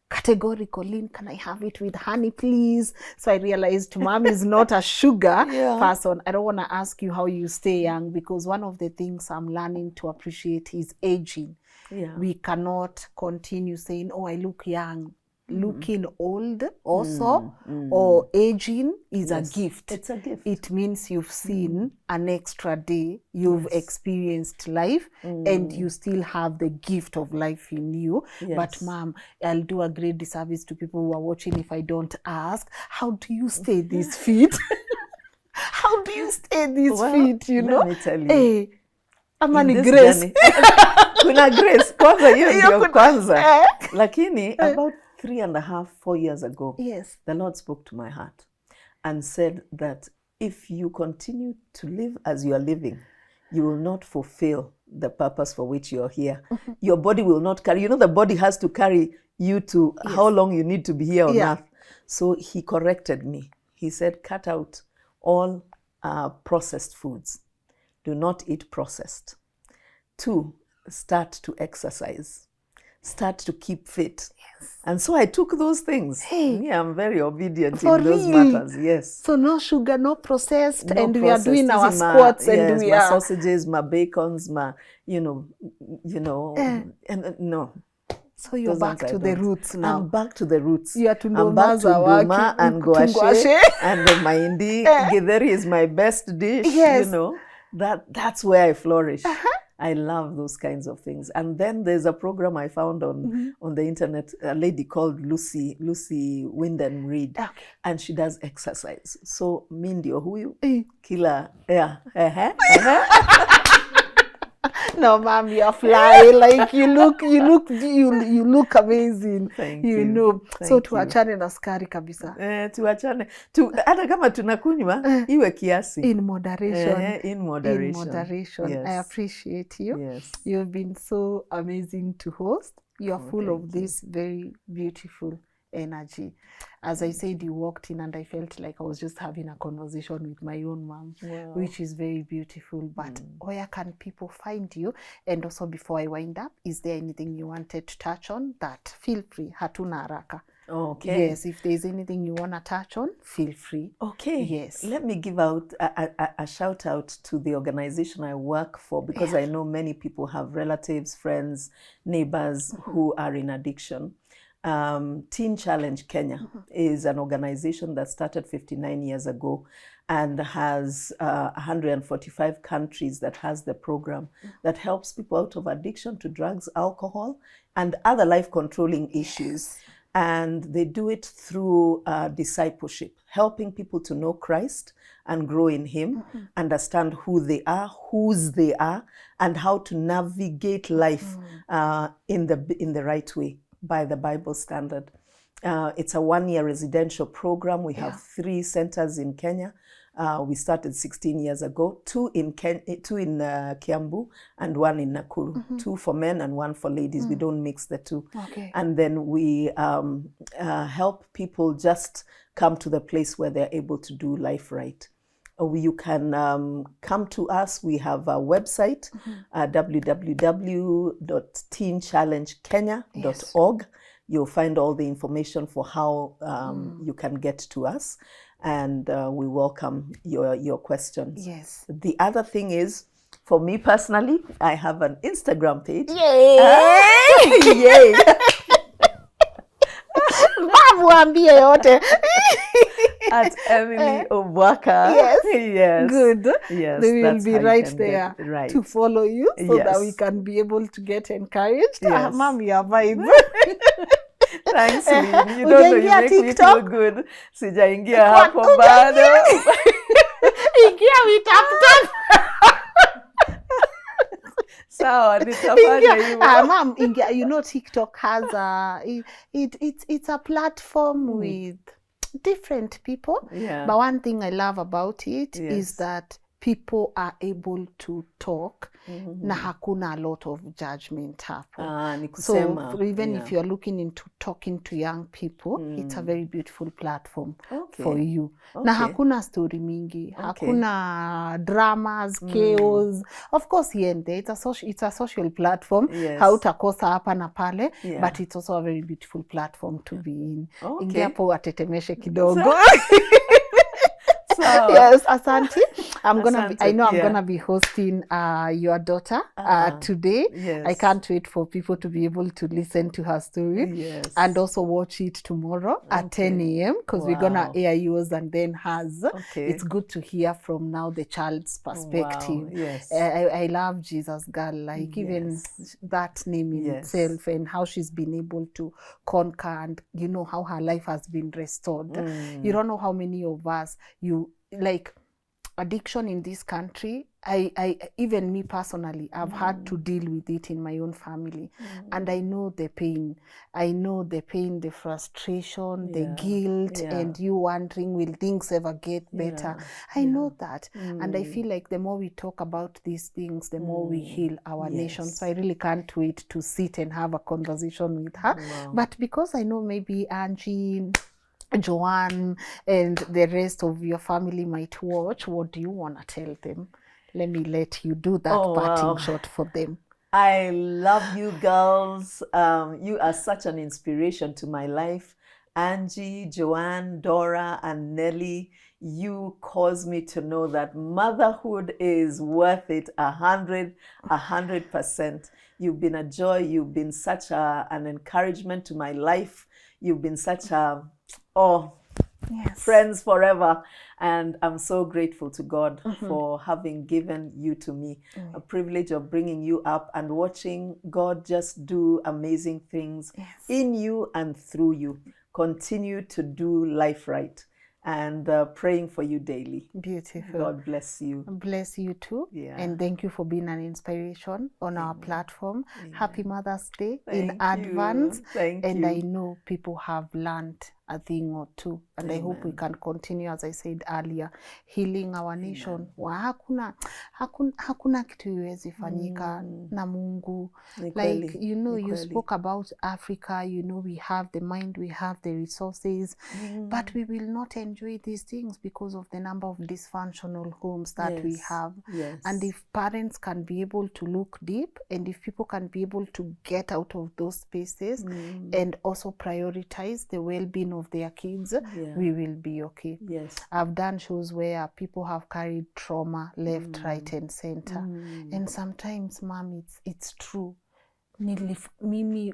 categorical. Lynn, can I have it with honey, please? So I realized Mom is not a sugar person. I don't want to ask you how you stay young, because one of the things I'm learning to appreciate is aging. Yeah. We cannot continue saying, oh, I look young. Looking old also or aging is a gift. It's a gift. It means you've seen an extra day, you've experienced life, and you still have the gift of life in you. Yes. But Mom, I'll do a great disservice to people who are watching if I don't ask, how do you stay this fit? How do you stay this fit, Let me tell you. Hey, Amani Grace. Kuna Grace, kwanza hiyo ndio kwanza. Lakini about 3.5, 4 years ago, the Lord spoke to my heart and said that if you continue to live as you are living, you will not fulfill the purpose for which you are here. Your body will not carry, the body has to carry you to how long you need to be here on earth. So he corrected me. He said, cut out all processed foods. Do not eat processed. 2, start to exercise. Start to keep fit. Yes. And so I took those things. Hey. I'm very obedient in those matters. Yes. So no sugar, no processed, and we are doing our squats and we are my sausages, my bacons, my and no. So you're back to the roots now. I'm back to the roots. You are to I'm back to Nduma and Gouache and Mahindi. Githeri is my best dish. Yes. That's where I flourish. I love those kinds of things. And then there's a program I found on the internet, a lady called Lucy Wind and Reed, and she does exercise. So Mindio, huyu kila No, Mom, you're fly. Like you look amazing. Thank you. So tuachane na sukari kabisa. Tuachane. Hata kama tunakunywa iwe kiasi. In moderation. In moderation. Yes. I appreciate you. Yes. You've been so amazing to host. You're full of this very beautiful energy. As I said, you walked in and I felt like I was just having a conversation with my own mom, which is very beautiful. But where can people find you? And also, before I wind up, is there anything you wanted to touch on? That feel free, hatuna haraka. Okay. Yes, if there's anything you want to touch on, feel free. Okay. Yes. Let me give out a shout out to the organization I work for, because I know many people have relatives, friends, neighbors who are in addiction. Teen Challenge Kenya is an organization that started 59 years ago and has 145 countries that has the program that helps people out of addiction to drugs, alcohol, and other life-controlling issues. And they do it through discipleship, helping people to know Christ and grow in Him, understand who they are, whose they are, and how to navigate life in the right way by the Bible standard. It's a 1-year residential program. We have 3 centers in Kenya. We started 16 years ago, 2 in Kiambu and 1 in Nakuru, 2 for men and 1 for ladies. We don't mix the 2. Okay. And then we help people just come to the place where they're able to do life right. You can come to us. We have a website, www.teenchallengekenya.org. You'll find all the information for how you can get to us. And we welcome your questions. Yes. The other thing is, for me personally, I have an Instagram page. Yay! Yay! Mwambie yote. At Emily Obwaka. Yes. Yes. Good. Yes. They will that's be how you right can there get, right. to follow you so that Yes. we can be able to get encouraged. Yes. Mom, your vibe. Thanks, Lynn. You don't know, you Ujaingia make me feel TikTok? good. Sijaingia hapo bado. Ingia witaptap. Sawa, nitafanya hivyo. Mom, ingia, you know TikTok has it's a platform with different people. Yeah. But one thing I love about it Yes. is that people are able to talk na hakuna a lot of judgment hapo. Ni So kusema, even if you are looking into talking to young people, it's a very beautiful platform for you. Na hakuna story mingi, hakuna dramas, chaos. Of course, yende, it's a social platform. Yes. Hautakosa hapa na pale, Yeah. but it's also a very beautiful platform to be in. Okay. Ingia po atetemeshe kidogo. So, Yes, Asante. I'm Asante, gonna be hosting your daughter today. Yes. I can't wait for people to be able to listen to her story. Yes. And also watch it tomorrow at 10 a.m. because we're gonna Wow. air yours and then hers. Okay. It's good to hear from now the child's perspective. Wow. Yes. I love Jesus girl, like even Yes. that name in Yes. itself and how she's been able to conquer and you know how her life has been restored. You don't know how many of us like addiction in this country. I even me personally, I've had to deal with it in my own family, and I know the pain. I know the pain, the frustration, the guilt, and you wondering, will things ever get better? I know that, and I feel like the more we talk about these things, the more we heal our nation. So I really can't wait to sit and have a conversation with her. Wow. But because I know maybe Angie, Joanne, and the rest of your family might watch, what do you want to tell them? Let me let you do that parting shot for them. I love you girls. You are such an inspiration to my life. Angie, Joanne, Dora, and Nelly, you cause me to know that motherhood is worth it 100%. You've been a joy. You've been such an encouragement to my life. You've been such friends forever. And I'm so grateful to God for having given you to me. A privilege of bringing you up and watching God just do amazing things in you and through you. Continue to do life right. And praying for you daily. Beautiful. God bless you. Bless you too. Yeah. And thank you for being an inspiration on our platform. Happy Mother's Day in Thank advance. you. Thank and you. I know people have learned a thing or two. And I hope we can continue, as I said earlier, healing our nation. Hakuna kitu iwezi fanyika na Mungu. Like, you know, you spoke about Africa, you know, we have the mind, we have the resources, but we will not enjoy these things because of the number of dysfunctional homes that we have. And if parents can be able to look deep, and if people can be able to get out of those spaces and also prioritize the well-being of their kids, we will be okay. I've done shows where people have carried trauma left, right, and center. And sometimes, Mom, it's true. Mimi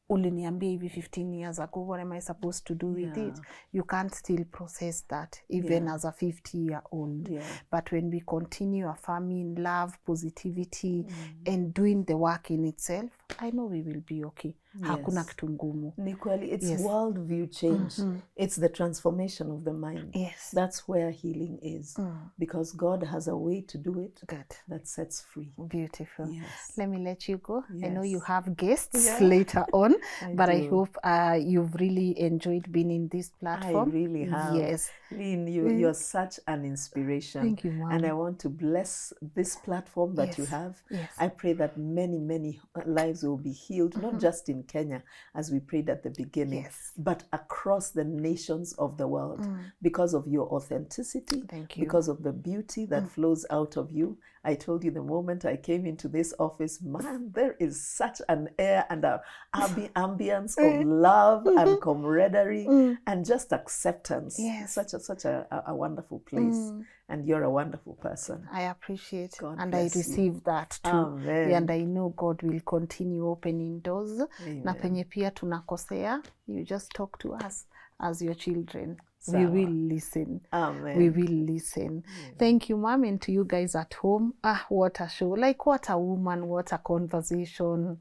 uliniambia hivi 15 years ago, what am I supposed to do with it? You can't still process that, even as a 50-year-old. But when we continue affirming love, positivity, and doing the work in itself, I know we will be okay. Hakuna kitu ngumu. Ni kweli, it's worldview change. It's the transformation of the mind. That's where healing is. Because God has a way to do it that sets free. Beautiful. Let me let you go. I know you have guests later on, but I hope you've really enjoyed being in this platform. I really have. Lynn, you're such an inspiration. Thank you, Mom. And I want to bless this platform that you have. I pray that many, many lives will be healed, not just in Kenya, as we prayed at the beginning, but across the nations of the world, because of your authenticity, because of the beauty that flows out of you. I told you the moment I came into this office, man, there is such an air and an ambience of love and camaraderie and just acceptance. Such a wonderful place. And you're a wonderful person. I appreciate God and I receive that too. Amen. And I know God will continue opening doors. Na penye pia tunakosea, you just talk to us as your children. We will listen. Amen. We will listen. Thank you, Mom, and to you guys at home. What a show. Like, what a woman, what a conversation.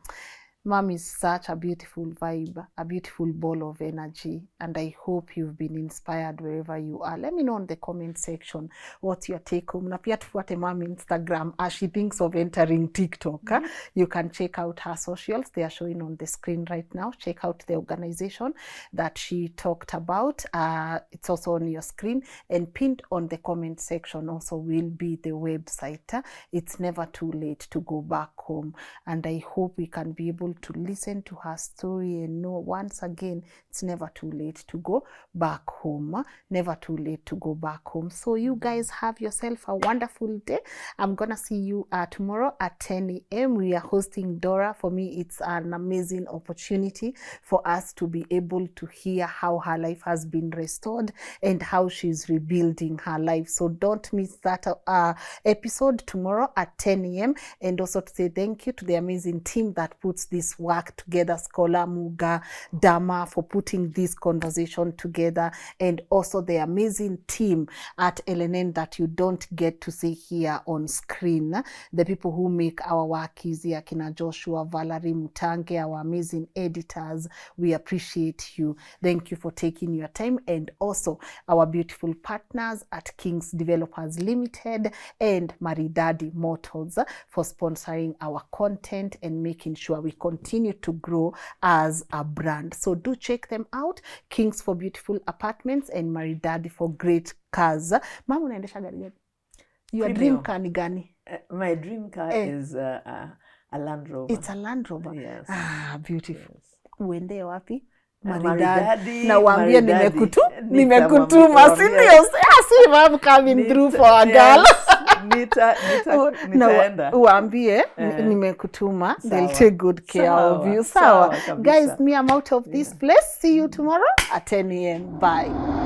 Mom is such a beautiful vibe, a beautiful ball of energy, and I hope you've been inspired wherever you are. Let me know in the comment section what's your take home. Na pia tufuate Mom Instagram as she thinks of entering TikTok. You can check out her socials. They are showing on the screen right now. Check out the organization that she talked about. It's also on your screen, and pinned on the comment section also will be the website. It's never too late to go back home, and I hope we can be able to listen to her story and know once again it's never too late to go back home. Never too late to go back home. So you guys have yourself a wonderful day. I'm gonna see you tomorrow at 10 a.m. We are hosting Dora. For me, it's an amazing opportunity for us to be able to hear how her life has been restored and how she's rebuilding her life. So don't miss that episode tomorrow at 10 a.m. And also to say thank you to the amazing team that puts this work together, Scholar Muga, Dama, for putting this conversation together, and also the amazing team at LNN that you don't get to see here on screen. The people who make our work easy, Akina Joshua, Valerie, Mutange, our amazing editors. We appreciate you. Thank you for taking your time, and also our beautiful partners at Kings Developers Limited and Maridadi Motors for sponsoring our content and making sure we continue to grow as a brand. So do check them out. Kings for beautiful apartments and Maridadi for great cars. Mama, unaendesha gari gani? Your dream car ni gani? My dream car is a Land Rover. It's a Land Rover. Yes. Beautiful. Uende wapi? Maridadi. Na waambie nimekutuma. Si ndio? See mom coming through for a girl. Nitaenda. Uambie nimekutuma. They'll take good care of you. Sawa. Guys, me I'm out of this place. See you tomorrow at 10 a.m. Bye.